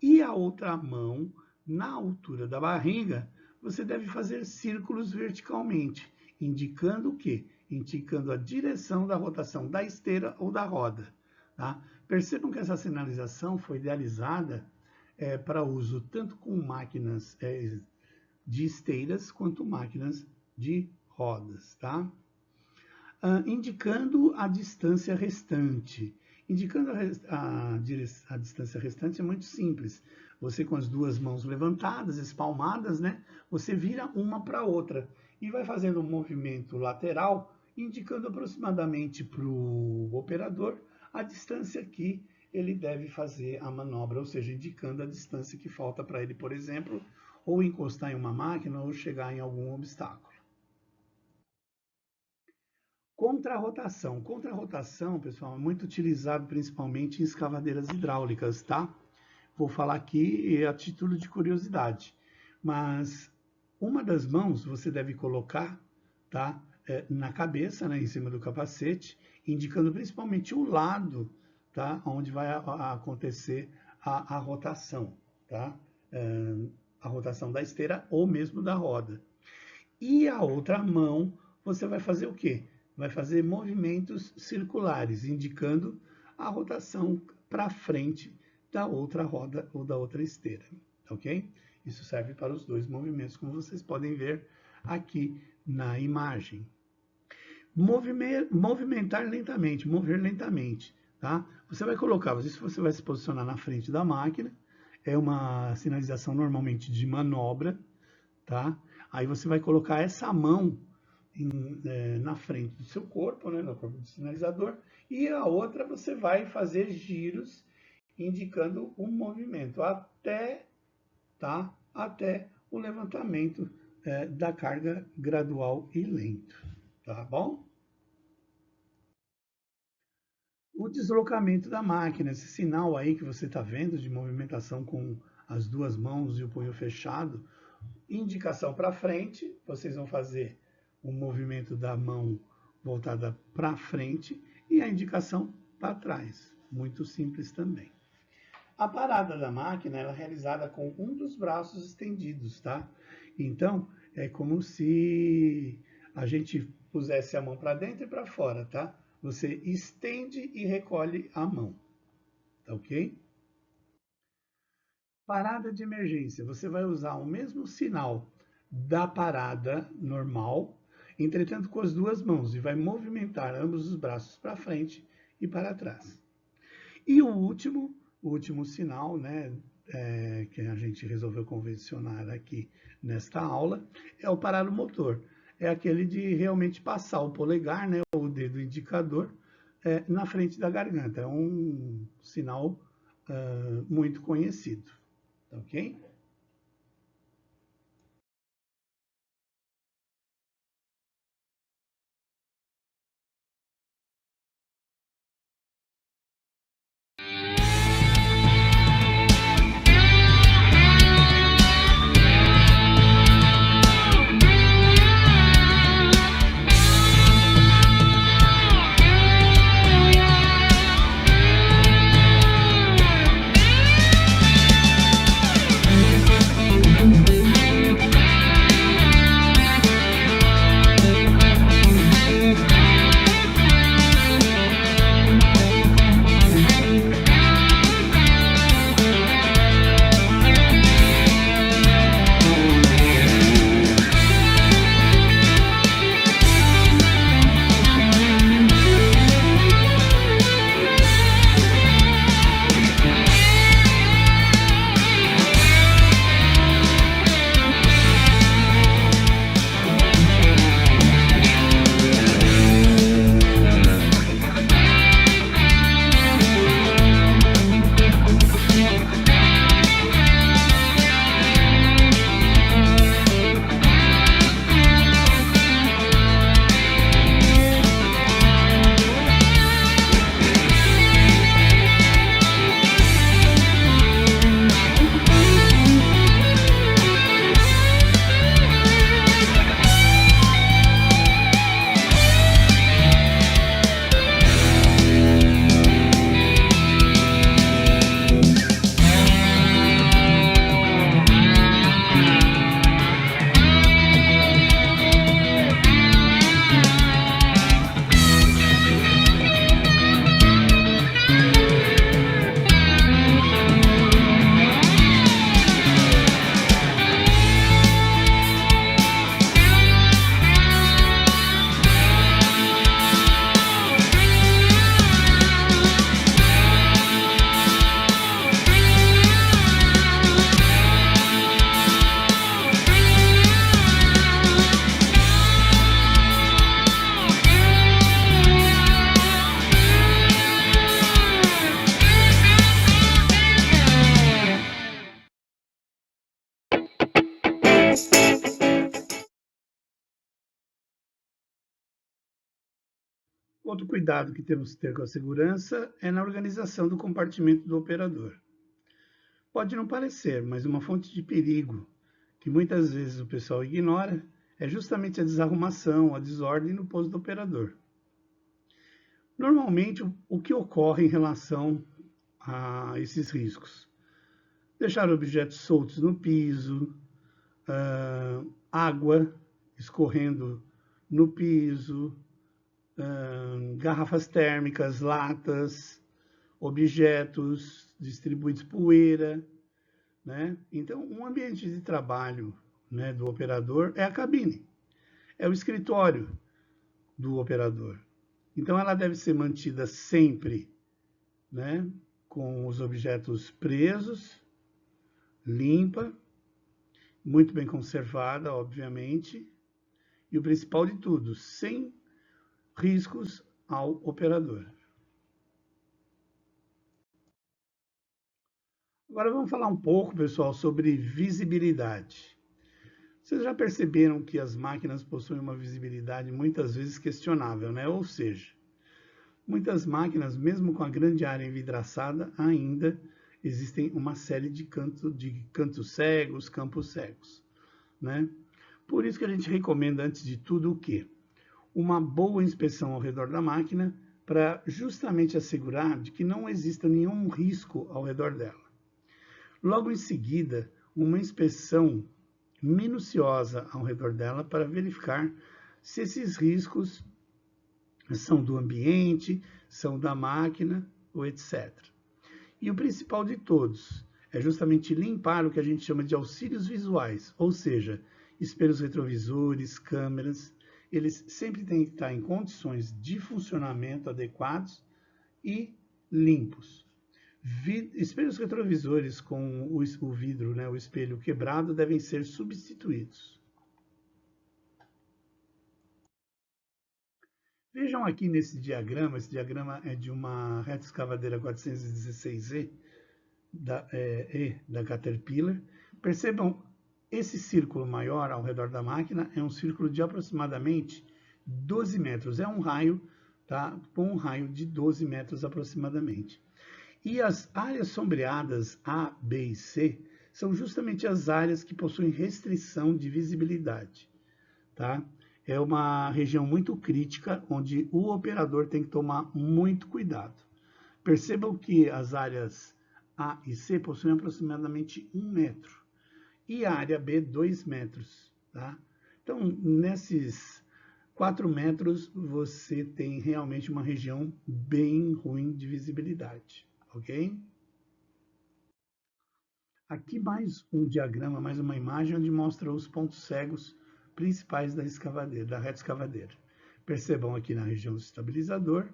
E a outra mão, na altura da barriga, você deve fazer círculos verticalmente, indicando o quê? Indicando a direção da rotação da esteira ou da roda. Tá? Percebam que essa sinalização foi idealizada para uso tanto com máquinas de esteiras quanto máquinas de rodas. Tá? Indicando a distância restante. Indicando a distância restante é muito simples. Você com as duas mãos levantadas, espalmadas, né? Você vira uma para a outra e vai fazendo um movimento lateral, indicando aproximadamente para o operador a distância que ele deve fazer a manobra, ou seja, indicando a distância que falta para ele, por exemplo, ou encostar em uma máquina ou chegar em algum obstáculo. Contrarrotação. Contrarrotação, pessoal, é muito utilizado principalmente em escavadeiras hidráulicas, tá? Vou falar aqui a título de curiosidade, mas uma das mãos você deve colocar, tá? Na cabeça, né, em cima do capacete, indicando principalmente o lado, tá? Onde vai acontecer a rotação, tá? A rotação da esteira ou mesmo da roda. E a outra mão, você vai fazer o quê? Vai fazer movimentos circulares, indicando a rotação para frente da outra roda ou da outra esteira, ok? Isso serve para os dois movimentos, como vocês podem ver aqui na imagem. Movimentar lentamente, mover lentamente, tá? Você vai colocar, isso você vai se posicionar na frente da máquina, é uma sinalização normalmente de manobra, tá? Aí você vai colocar essa mão na frente do seu corpo, né, no corpo do sinalizador, e a outra você vai fazer giros indicando um movimento até o levantamento da carga gradual e lento, tá bom? O deslocamento da máquina, esse sinal aí que você está vendo de movimentação com as duas mãos e o punho fechado, indicação para frente, vocês vão fazer o movimento da mão voltada para frente e a indicação para trás. Muito simples também. A parada da máquina é realizada com um dos braços estendidos, tá? Então, é como se a gente pusesse a mão para dentro e para fora, tá? Você estende e recolhe a mão. tá ok? Parada de emergência, você vai usar o mesmo sinal da parada normal, entretanto com as duas mãos, e vai movimentar ambos os braços para frente e para trás. E o último sinal, né, que a gente resolveu convencionar aqui nesta aula, é o parar o motor. É aquele de realmente passar o polegar, né, o dedo indicador, na frente da garganta. É um sinal muito conhecido, tá ok? Outro cuidado que temos que ter com a segurança é na organização do compartimento do operador. Pode não parecer, mas uma fonte de perigo que muitas vezes o pessoal ignora é justamente a desarrumação, a desordem no posto do operador. Normalmente, o que ocorre em relação a esses riscos? Deixar objetos soltos no piso, água escorrendo no piso, garrafas térmicas, latas, objetos distribuídos, poeira, né? Então, um ambiente de trabalho, né, do operador é a cabine, é o escritório do operador. Então, ela deve ser mantida sempre, né, com os objetos presos, limpa, muito bem conservada, obviamente, e o principal de tudo, sem riscos ao operador. Agora vamos falar um pouco, pessoal, sobre visibilidade. Vocês já perceberam que as máquinas possuem uma visibilidade muitas vezes questionável, né? Ou seja, muitas máquinas, mesmo com a grande área envidraçada, ainda existem uma série de cantos cegos, campos cegos, né? Por isso que a gente recomenda, antes de tudo, o quê? Uma boa inspeção ao redor da máquina para justamente assegurar de que não exista nenhum risco ao redor dela. Logo em seguida, uma inspeção minuciosa ao redor dela para verificar se esses riscos são do ambiente, são da máquina ou etc. E o principal de todos é justamente limpar o que a gente chama de auxílios visuais, ou seja, espelhos retrovisores, câmeras, eles sempre têm que estar em condições de funcionamento adequados e limpos. Espelhos retrovisores com o vidro, né, o espelho quebrado, devem ser substituídos. Vejam aqui nesse diagrama, esse diagrama é de uma retroescavadeira 416E da Caterpillar. Percebam, esse círculo maior ao redor da máquina é um círculo de aproximadamente 12 metros. É um raio, tá? Com um raio de 12 metros aproximadamente. E as áreas sombreadas A, B e C são justamente as áreas que possuem restrição de visibilidade, tá? É uma região muito crítica, onde o operador tem que tomar muito cuidado. Percebam que as áreas A e C possuem aproximadamente 1 metro e a área B 2 metros. Tá? Então, nesses 4 metros, você tem realmente uma região bem ruim de visibilidade. Ok? Aqui mais um diagrama, mais uma imagem, onde mostra os pontos cegos principais da escavadeira, da retroescavadeira. Percebam aqui na região do estabilizador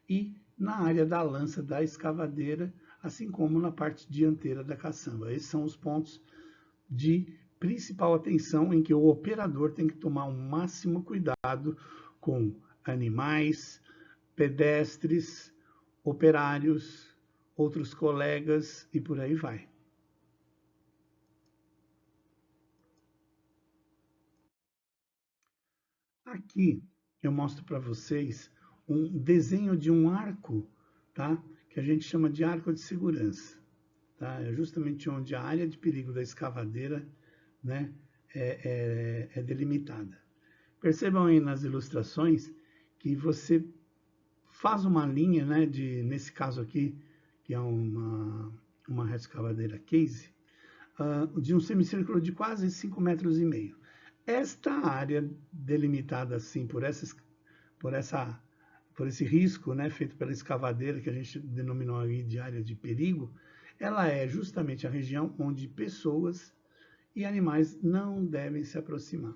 e na área da lança da escavadeira, assim como na parte dianteira da caçamba. Esses são os pontos de principal atenção em que o operador tem que tomar o máximo cuidado com animais, pedestres, operários, outros colegas e por aí vai. Aqui eu mostro para vocês um desenho de um arco, tá? Que a gente chama de arco de segurança. Tá? É justamente onde a área de perigo da escavadeira, né, é delimitada. Percebam aí nas ilustrações que você faz uma linha, né, nesse caso aqui, que é uma retroescavadeira case, de um semicírculo de quase 5,5 metros. Esta área delimitada assim por esse risco, né, feito pela escavadeira, que a gente denominou aí de área de perigo, ela é justamente a região onde pessoas e animais não devem se aproximar.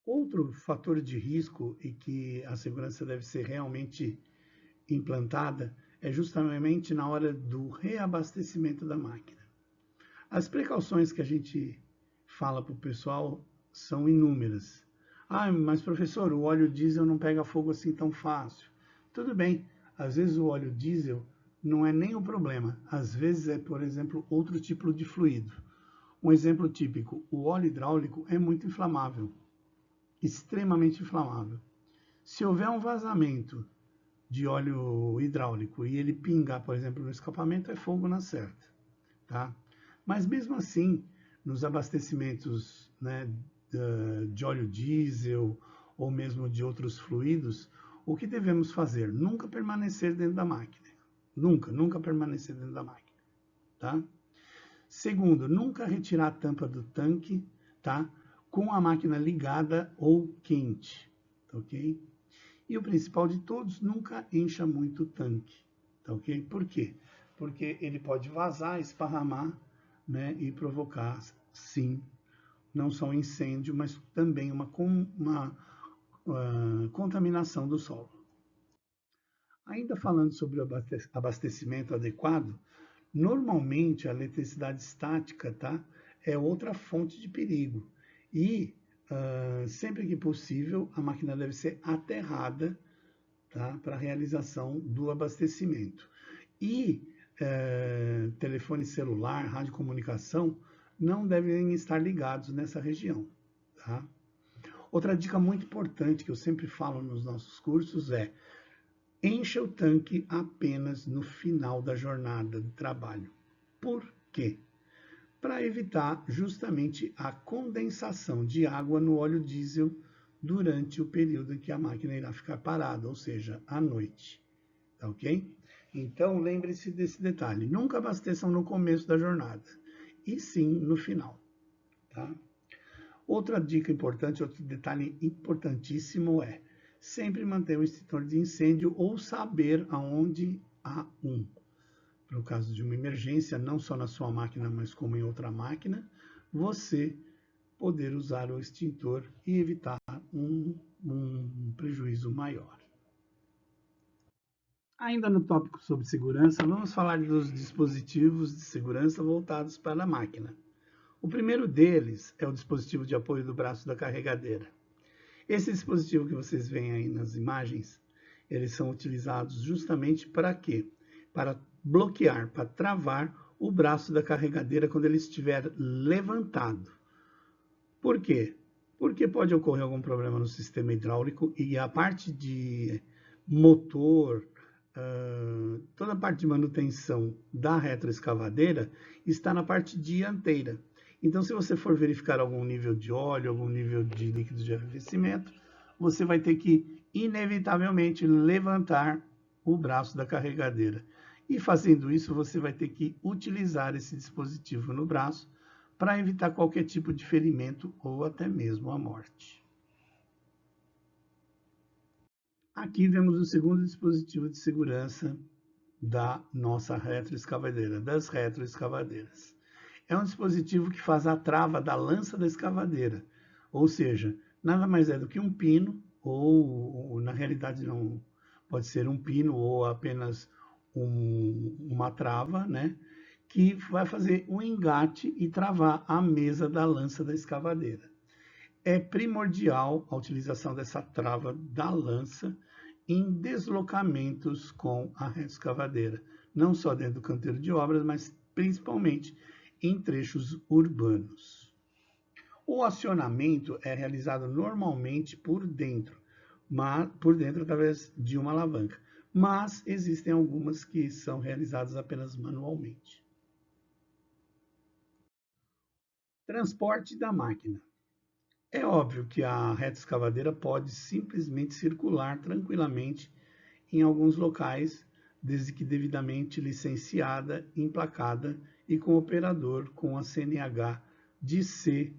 Outro fator de risco e que a segurança deve ser realmente implantada é justamente na hora do reabastecimento da máquina. As precauções que a gente fala para o pessoal são inúmeras. Ah, mas professor, o óleo diesel não pega fogo assim tão fácil. Tudo bem, às vezes o óleo diesel não é nem o problema. Às vezes é, por exemplo, outro tipo de fluido. Um exemplo típico, o óleo hidráulico é muito inflamável, extremamente inflamável. Se houver um vazamento de óleo hidráulico e ele pingar, por exemplo, no escapamento, é fogo na certa, tá? Mas mesmo assim, nos abastecimentos, né, de óleo diesel ou mesmo de outros fluidos, o que devemos fazer? Nunca permanecer dentro da máquina. Nunca permanecer dentro da máquina, tá? Segundo, nunca retirar a tampa do tanque, tá? Com a máquina ligada ou quente, tá ok? E o principal de todos, nunca encha muito o tanque, tá ok? Por quê? Porque ele pode vazar, esparramar, né, e provocar, sim, não só um incêndio, mas também uma contaminação do solo. Ainda falando sobre o abastecimento adequado, normalmente a eletricidade estática, tá, é outra fonte de perigo. E, sempre que possível, a máquina deve ser aterrada, tá, para a realização do abastecimento. E telefone celular, radiocomunicação, não devem estar ligados nessa região. Tá? Outra dica muito importante que eu sempre falo nos nossos cursos é: encha o tanque apenas no final da jornada de trabalho. Por quê? Para evitar justamente a condensação de água no óleo diesel durante o período em que a máquina irá ficar parada, ou seja, à noite. Tá ok? Então, lembre-se desse detalhe. Nunca abasteçam no começo da jornada, e sim no final. Tá? Outra dica importante, outro detalhe importantíssimo é: sempre manter o extintor de incêndio ou saber aonde há um. Para o caso de uma emergência, não só na sua máquina, mas como em outra máquina, você poder usar o extintor e evitar um prejuízo maior. Ainda no tópico sobre segurança, vamos falar dos dispositivos de segurança voltados para a máquina. O primeiro deles é o dispositivo de apoio do braço da carregadeira. Esse dispositivo que vocês veem aí nas imagens, eles são utilizados justamente para quê? Para bloquear, para travar o braço da carregadeira quando ele estiver levantado. Por quê? Porque pode ocorrer algum problema no sistema hidráulico e a parte de motor, toda a parte de manutenção da retroescavadeira está na parte dianteira. Então, se você for verificar algum nível de óleo, algum nível de líquido de arrefecimento, você vai ter que, inevitavelmente, levantar o braço da carregadeira. E fazendo isso, você vai ter que utilizar esse dispositivo no braço para evitar qualquer tipo de ferimento ou até mesmo a morte. Aqui vemos o segundo dispositivo de segurança da nossa retroescavadeira, das retroescavadeiras. É um dispositivo que faz a trava da lança da escavadeira, ou seja, nada mais é do que um pino, ou na realidade não pode ser um pino ou apenas uma trava, né, que vai fazer um engate e travar a mesa da lança da escavadeira. É primordial a utilização dessa trava da lança em deslocamentos com a retroescavadeira, não só dentro do canteiro de obras, mas principalmente em trechos urbanos. O acionamento é realizado normalmente por dentro através de uma alavanca, mas existem algumas que são realizadas apenas manualmente. Transporte da máquina. É óbvio que a retroescavadeira pode simplesmente circular tranquilamente em alguns locais, desde que devidamente licenciada, emplacada e com operador com a CNH de C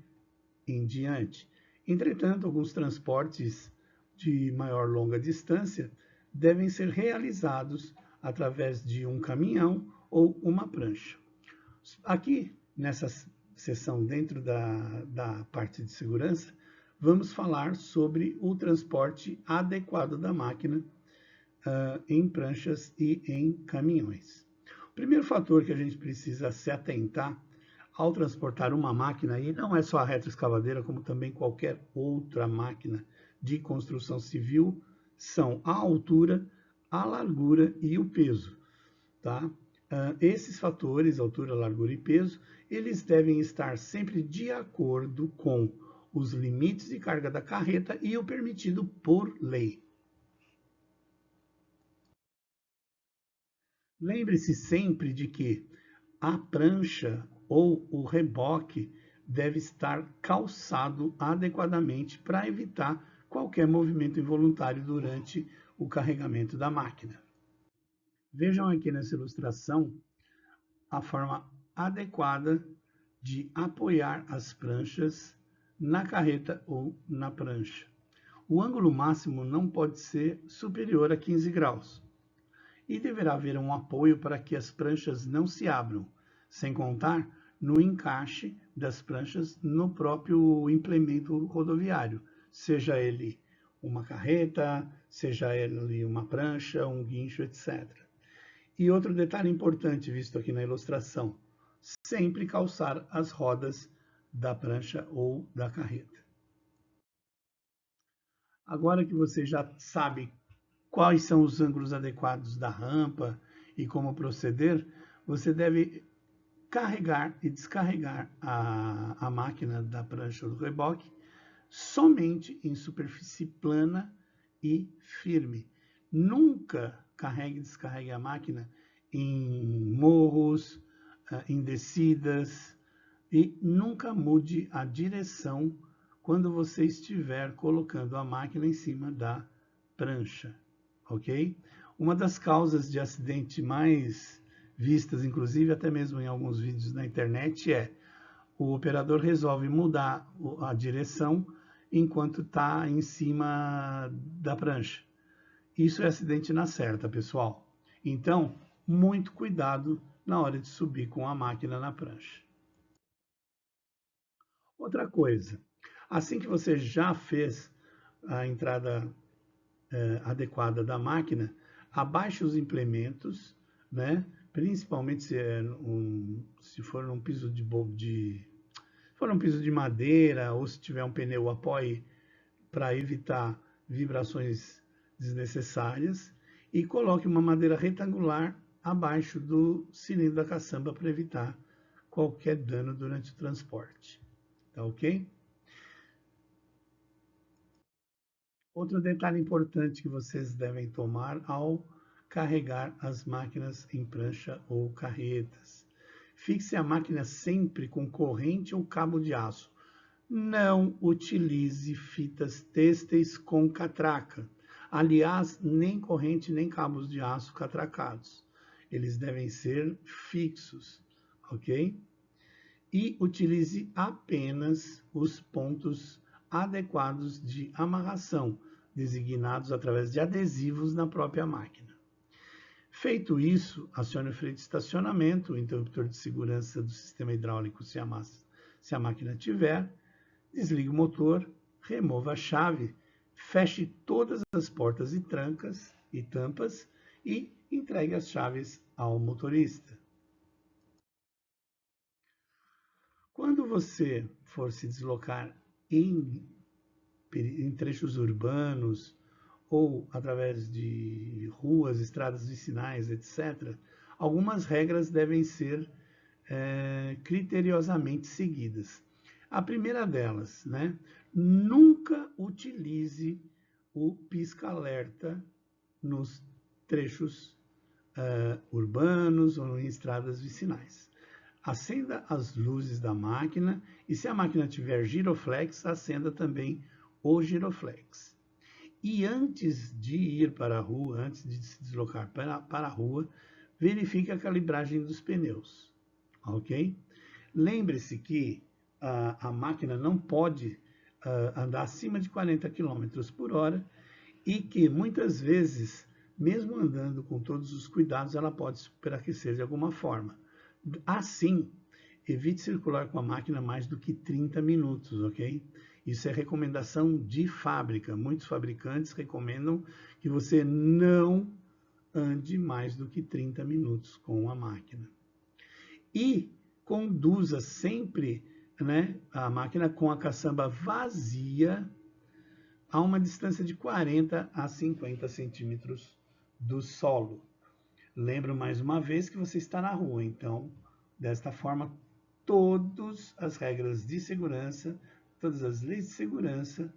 em diante. Entretanto, alguns transportes de maior longa distância devem ser realizados através de um caminhão ou uma prancha. Aqui, nessa seção dentro da parte de segurança, vamos falar sobre o transporte adequado da máquina em pranchas e em caminhões. O primeiro fator que a gente precisa se atentar ao transportar uma máquina, e não é só a retroescavadeira, como também qualquer outra máquina de construção civil, são a altura, a largura e o peso. Tá? Esses fatores, altura, largura e peso, eles devem estar sempre de acordo com os limites de carga da carreta e o permitido por lei. Lembre-se sempre de que a prancha ou o reboque deve estar calçado adequadamente para evitar qualquer movimento involuntário durante o carregamento da máquina. Vejam aqui nessa ilustração a forma adequada de apoiar as pranchas na carreta ou na prancha. O ângulo máximo não pode ser superior a 15 graus. E deverá haver um apoio para que as pranchas não se abram, sem contar no encaixe das pranchas no próprio implemento rodoviário, seja ele uma carreta, seja ele uma prancha, um guincho, etc. E outro detalhe importante visto aqui na ilustração, sempre calçar as rodas da prancha ou da carreta. Agora que você já sabe quais são os ângulos adequados da rampa e como proceder, você deve carregar e descarregar a máquina da prancha ou do reboque somente em superfície plana e firme. Nunca carregue e descarregue a máquina em morros, em descidas, e nunca mude a direção quando você estiver colocando a máquina em cima da prancha. Ok? Uma das causas de acidente mais vistas, inclusive até mesmo em alguns vídeos na internet, é o operador resolve mudar a direção enquanto está em cima da prancha. Isso é acidente na certa, pessoal. Então, muito cuidado na hora de subir com a máquina na prancha. Outra coisa, assim que você já fez a entrada adequada da máquina, abaixe os implementos, né? Principalmente se for um piso de madeira ou se tiver um pneu, apoie para evitar vibrações desnecessárias e coloque uma madeira retangular abaixo do cilindro da caçamba para evitar qualquer dano durante o transporte. Tá ok? Outro detalhe importante que vocês devem tomar ao carregar as máquinas em prancha ou carretas. Fixe a máquina sempre com corrente ou cabo de aço. Não utilize fitas têxteis com catraca. Aliás, nem corrente nem cabos de aço catracados. Eles devem ser fixos, ok? E utilize apenas os pontos adequados de amarração, designados através de adesivos na própria máquina. Feito isso, acione o freio de estacionamento, o interruptor de segurança do sistema hidráulico, se a máquina tiver, desligue o motor, remova a chave, feche todas as portas e trancas e tampas e entregue as chaves ao motorista. Quando você for se deslocar em trechos urbanos ou através de ruas, estradas vicinais, etc., algumas regras devem ser criteriosamente seguidas. A primeira delas, né? Nunca utilize o pisca-alerta nos trechos urbanos ou em estradas vicinais. Acenda as luzes da máquina e, se a máquina tiver giroflex, acenda também o giroflex. E antes de ir para a rua, antes de se deslocar para a rua, verifique a calibragem dos pneus, ok? Lembre-se que a máquina não pode andar acima de 40 km por hora e que muitas vezes, mesmo andando com todos os cuidados, ela pode superaquecer de alguma forma. Assim, evite circular com a máquina mais do que 30 minutos, ok? Isso é recomendação de fábrica. Muitos fabricantes recomendam que você não ande mais do que 30 minutos com a máquina. E conduza sempre, né, a máquina com a caçamba vazia a uma distância de 40 a 50 centímetros do solo. Lembro mais uma vez que você está na rua, então, desta forma, todas as regras de segurança, todas as leis de segurança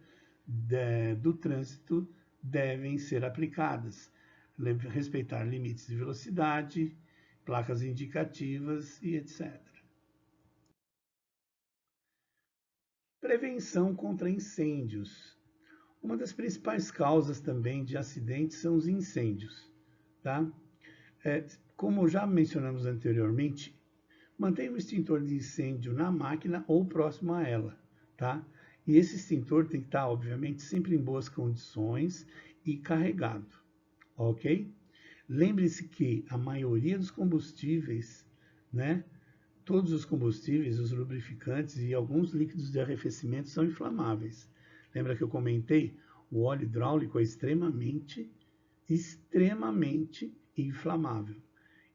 do trânsito devem ser aplicadas. Respeitar limites de velocidade, placas indicativas e etc. Prevenção contra incêndios. Uma das principais causas também de acidentes são os incêndios, tá? Como já mencionamos anteriormente, mantenha o extintor de incêndio na máquina ou próximo a ela, tá? E esse extintor tem que estar, obviamente, sempre em boas condições e carregado, ok? Lembre-se que a maioria dos combustíveis, né? Todos os combustíveis, os lubrificantes e alguns líquidos de arrefecimento são inflamáveis. Lembra que eu comentei? O óleo hidráulico é extremamente inflamável.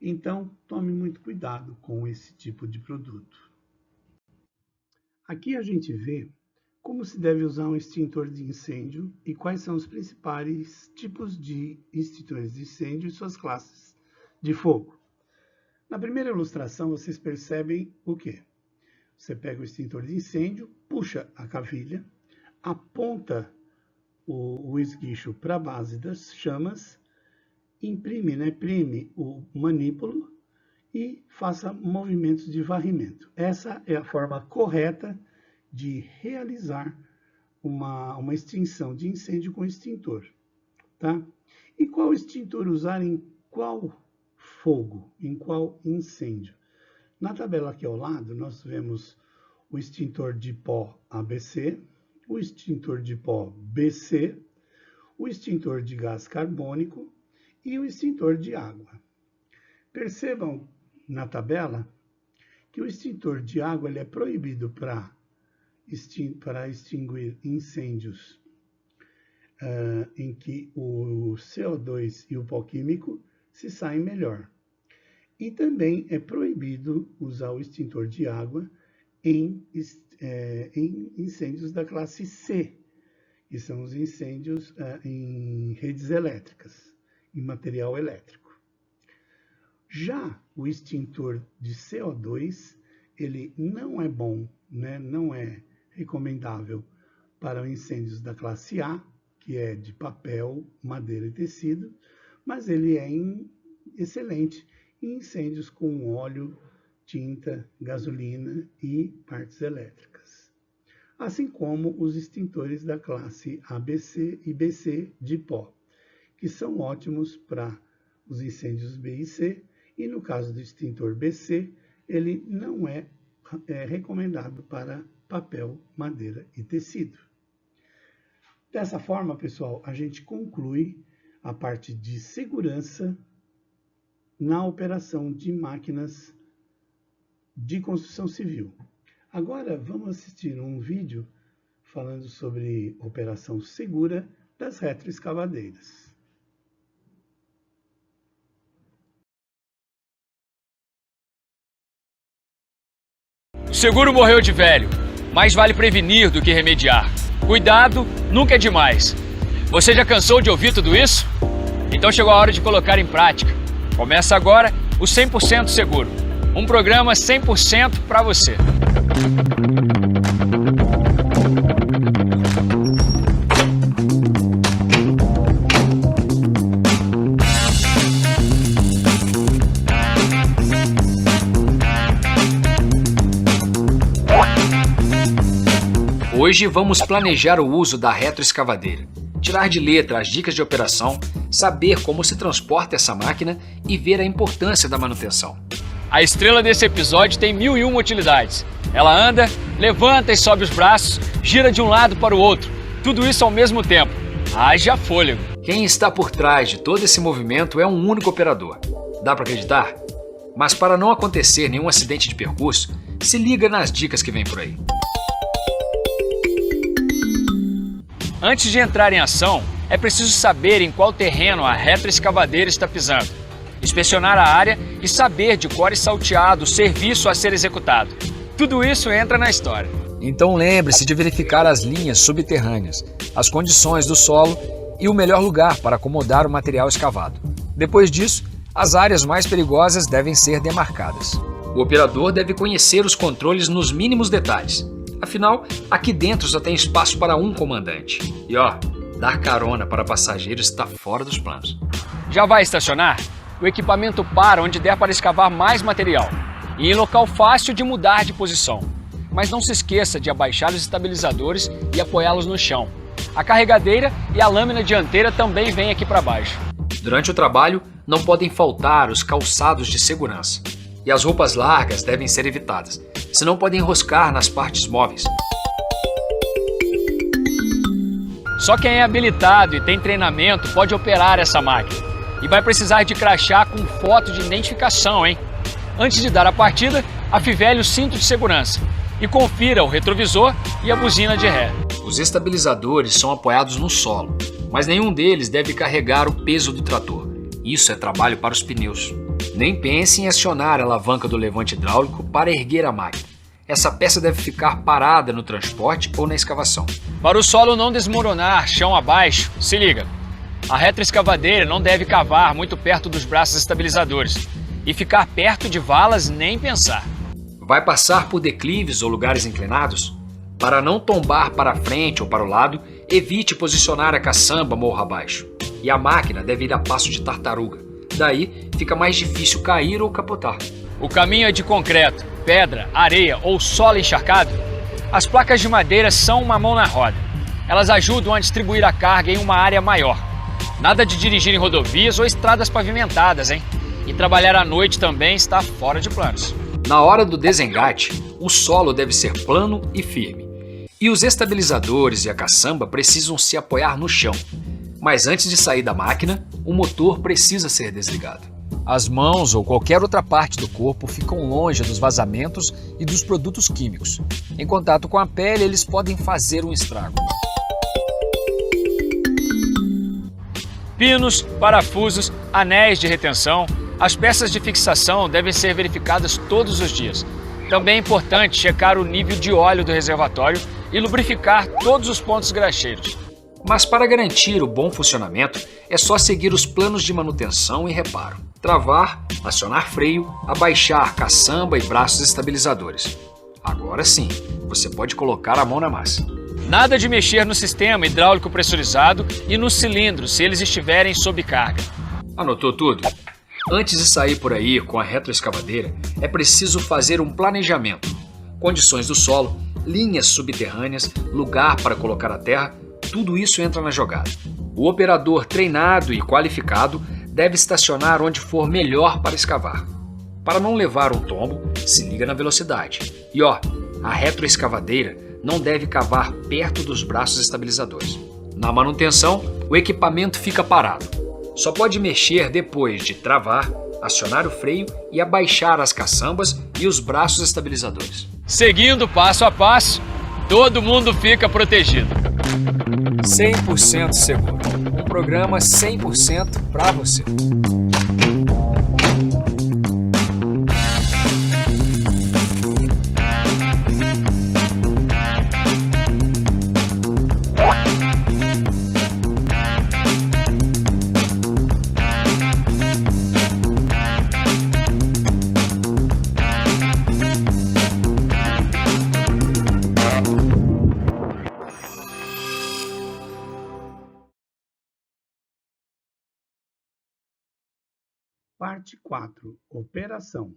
Então, tome muito cuidado com esse tipo de produto. Aqui a gente vê como se deve usar um extintor de incêndio e quais são os principais tipos de extintores de incêndio e suas classes de fogo. Na primeira ilustração, vocês percebem o quê? Você pega o extintor de incêndio, puxa a cavilha, aponta o esguicho para a base das chamas, prime o manípulo e faça movimentos de varrimento. Essa é a forma correta de realizar uma extinção de incêndio com extintor, tá? E qual extintor usar em qual fogo, em qual incêndio? Na tabela aqui ao lado, nós vemos o extintor de pó ABC, o extintor de pó BC, o extintor de gás carbônico e o extintor de água. Percebam na tabela que o extintor de água ele é proibido para extinguir incêndios em que o CO2 e o pó químico se saem melhor. E também é proibido usar o extintor de água em incêndios da classe C, que são os incêndios em redes elétricas, em material elétrico. Já o extintor de CO2, ele não é bom, né? Não é recomendável para incêndios da classe A, que é de papel, madeira e tecido, mas ele é excelente em incêndios com óleo, tinta, gasolina e partes elétricas. Assim como os extintores da classe ABC e BC de pó, que são ótimos para os incêndios B e C, e no caso do extintor BC, ele não é recomendado para papel, madeira e tecido. Dessa forma, pessoal, a gente conclui a parte de segurança na operação de máquinas de construção civil. Agora vamos assistir um vídeo falando sobre operação segura das retroescavadeiras. O seguro morreu de velho, mas vale prevenir do que remediar. Cuidado nunca é demais. Você já cansou de ouvir tudo isso? Então chegou a hora de colocar em prática. Começa agora o 100% Seguro, um programa 100% para você. Hoje vamos planejar o uso da retroescavadeira, tirar de letra as dicas de operação, saber como se transporta essa máquina e ver a importância da manutenção. A estrela desse episódio tem 1001 utilidades. Ela anda, levanta e sobe os braços, gira de um lado para o outro, tudo isso ao mesmo tempo. Haja fôlego! Quem está por trás de todo esse movimento é um único operador. Dá para acreditar? Mas para não acontecer nenhum acidente de percurso, se liga nas dicas que vem por aí. Antes de entrar em ação, é preciso saber em qual terreno a retroescavadeira está pisando, inspecionar a área e saber de cor e salteado o serviço a ser executado. Tudo isso entra na história. Então lembre-se de verificar as linhas subterrâneas, as condições do solo e o melhor lugar para acomodar o material escavado. Depois disso, as áreas mais perigosas devem ser demarcadas. O operador deve conhecer os controles nos mínimos detalhes. Afinal, aqui dentro só tem espaço para um comandante. E dar carona para passageiros está fora dos planos. Já vai estacionar? O equipamento para onde der para escavar mais material e em local fácil de mudar de posição. Mas não se esqueça de abaixar os estabilizadores e apoiá-los no chão. A carregadeira e a lâmina dianteira também vêm aqui para baixo. Durante o trabalho, não podem faltar os calçados de segurança. E as roupas largas devem ser evitadas, senão podem enroscar nas partes móveis. Só quem é habilitado e tem treinamento pode operar essa máquina. E vai precisar de crachá com foto de identificação, hein? Antes de dar a partida, afivele o cinto de segurança e confira o retrovisor e a buzina de ré. Os estabilizadores são apoiados no solo, mas nenhum deles deve carregar o peso do trator. Isso é trabalho para os pneus. Nem pense em acionar a alavanca do levante hidráulico para erguer a máquina. Essa peça deve ficar parada no transporte ou na escavação. Para o solo não desmoronar chão abaixo, se liga. A retroescavadeira não deve cavar muito perto dos braços estabilizadores e ficar perto de valas nem pensar. Vai passar por declives ou lugares inclinados? Para não tombar para frente ou para o lado, evite posicionar a caçamba morro abaixo. E a máquina deve ir a passo de tartaruga. Daí fica mais difícil cair ou capotar. O caminho é de concreto, pedra, areia ou solo encharcado? As placas de madeira são uma mão na roda. Elas ajudam a distribuir a carga em uma área maior. Nada de dirigir em rodovias ou estradas pavimentadas, hein? E trabalhar à noite também está fora de planos. Na hora do desengate, o solo deve ser plano e firme. E os estabilizadores e a caçamba precisam se apoiar no chão. Mas antes de sair da máquina, o motor precisa ser desligado. As mãos ou qualquer outra parte do corpo ficam longe dos vazamentos e dos produtos químicos. Em contato com a pele, eles podem fazer um estrago. Pinos, parafusos, anéis de retenção, as peças de fixação devem ser verificadas todos os dias. Também é importante checar o nível de óleo do reservatório e lubrificar todos os pontos graxeiros. Mas para garantir o bom funcionamento, é só seguir os planos de manutenção e reparo. Travar, acionar freio, abaixar caçamba e braços estabilizadores. Agora sim, você pode colocar a mão na massa. Nada de mexer no sistema hidráulico pressurizado e nos cilindros se eles estiverem sob carga. Anotou tudo? Antes de sair por aí com a retroescavadeira, é preciso fazer um planejamento. Condições do solo, linhas subterrâneas, lugar para colocar a terra, tudo isso entra na jogada. O operador treinado e qualificado deve estacionar onde for melhor para escavar. Para não levar um tombo, se liga na velocidade. E a retroescavadeira não deve cavar perto dos braços estabilizadores. Na manutenção, o equipamento fica parado. Só pode mexer depois de travar, acionar o freio e abaixar as caçambas e os braços estabilizadores. Seguindo passo a passo, todo mundo fica protegido. 100% seguro. Um programa 100% para você. Parte 4. Operação.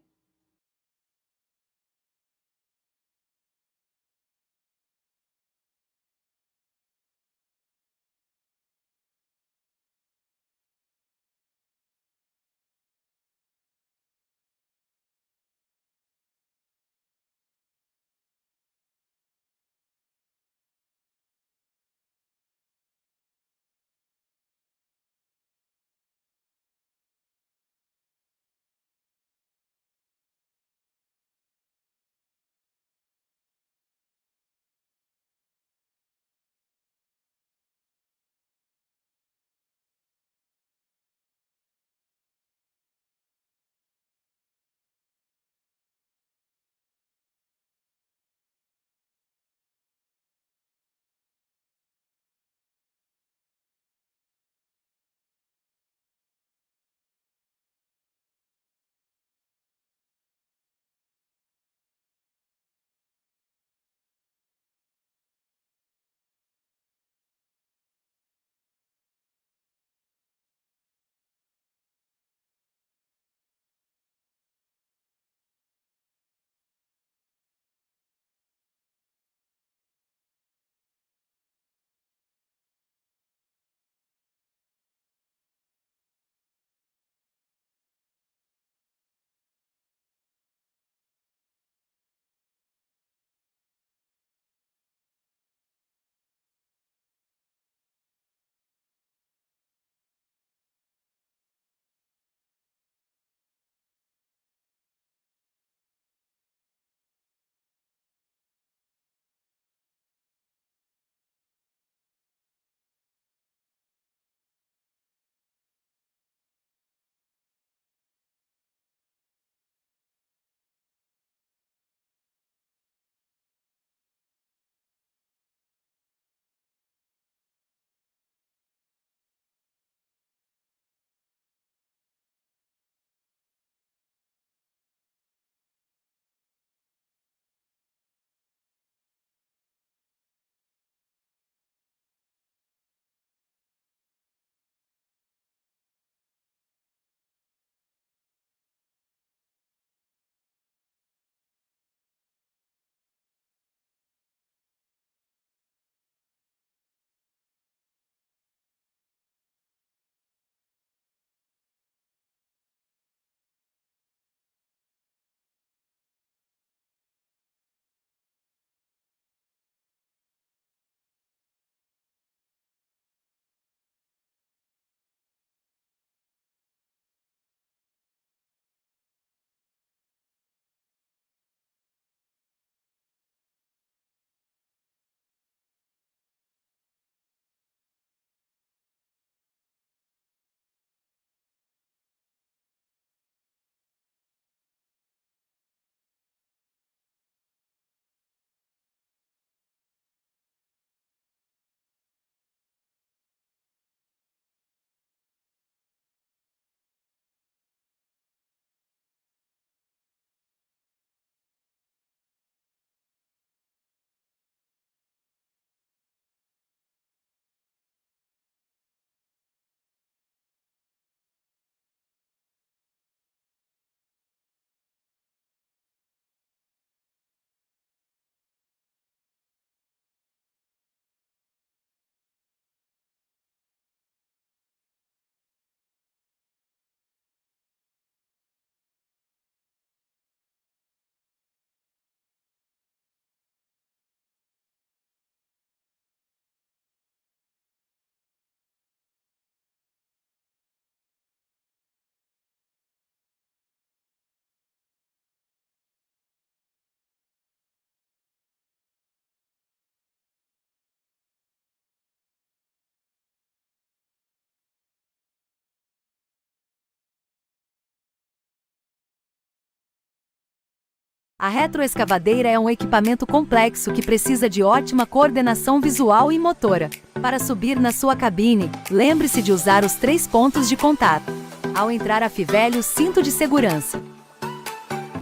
A retroescavadeira é um equipamento complexo que precisa de ótima coordenação visual e motora. Para subir na sua cabine, lembre-se de usar os 3 pontos de contato. Ao entrar a fivele, o cinto de segurança.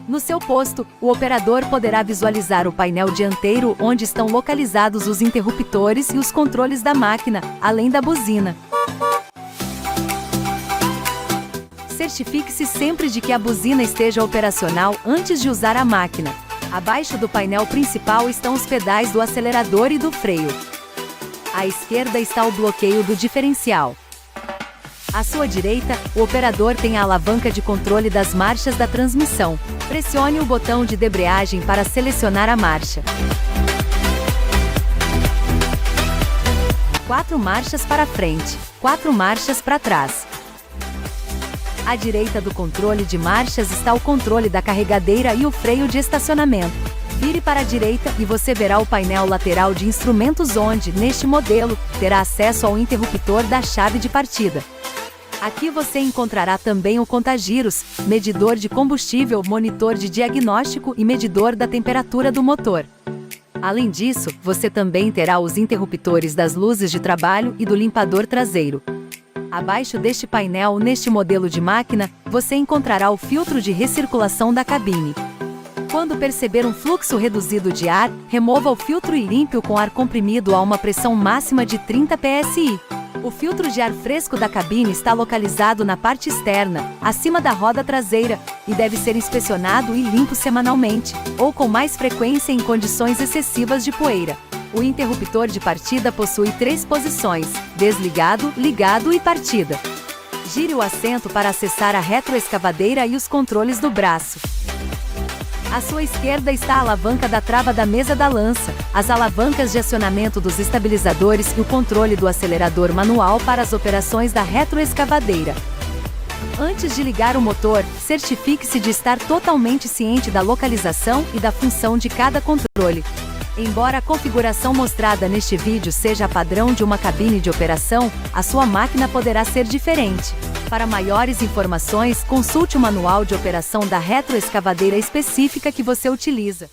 No seu posto, o operador poderá visualizar o painel dianteiro onde estão localizados os interruptores e os controles da máquina, além da buzina. Certifique-se sempre de que a buzina esteja operacional antes de usar a máquina. Abaixo do painel principal estão os pedais do acelerador e do freio. À esquerda está o bloqueio do diferencial. À sua direita, o operador tem a alavanca de controle das marchas da transmissão. Pressione o botão de debreagem para selecionar a marcha. 4 marchas para frente, 4 marchas para trás. À direita do controle de marchas está o controle da carregadeira e o freio de estacionamento. Vire para a direita e você verá o painel lateral de instrumentos onde, neste modelo, terá acesso ao interruptor da chave de partida. Aqui você encontrará também o contagiros, medidor de combustível, monitor de diagnóstico e medidor da temperatura do motor. Além disso, você também terá os interruptores das luzes de trabalho e do limpador traseiro. Abaixo deste painel, neste modelo de máquina, você encontrará o filtro de recirculação da cabine. Quando perceber um fluxo reduzido de ar, remova o filtro e limpe-o com ar comprimido a uma pressão máxima de 30 psi. O filtro de ar fresco da cabine está localizado na parte externa, acima da roda traseira, e deve ser inspecionado e limpo semanalmente, ou com mais frequência em condições excessivas de poeira. O interruptor de partida possui 3 posições: desligado, ligado e partida. Gire o assento para acessar a retroescavadeira e os controles do braço. À sua esquerda está a alavanca da trava da mesa da lança, as alavancas de acionamento dos estabilizadores e o controle do acelerador manual para as operações da retroescavadeira. Antes de ligar o motor, certifique-se de estar totalmente ciente da localização e da função de cada controle. Embora a configuração mostrada neste vídeo seja padrão de uma cabine de operação, a sua máquina poderá ser diferente. Para maiores informações, consulte o manual de operação da retroescavadeira específica que você utiliza.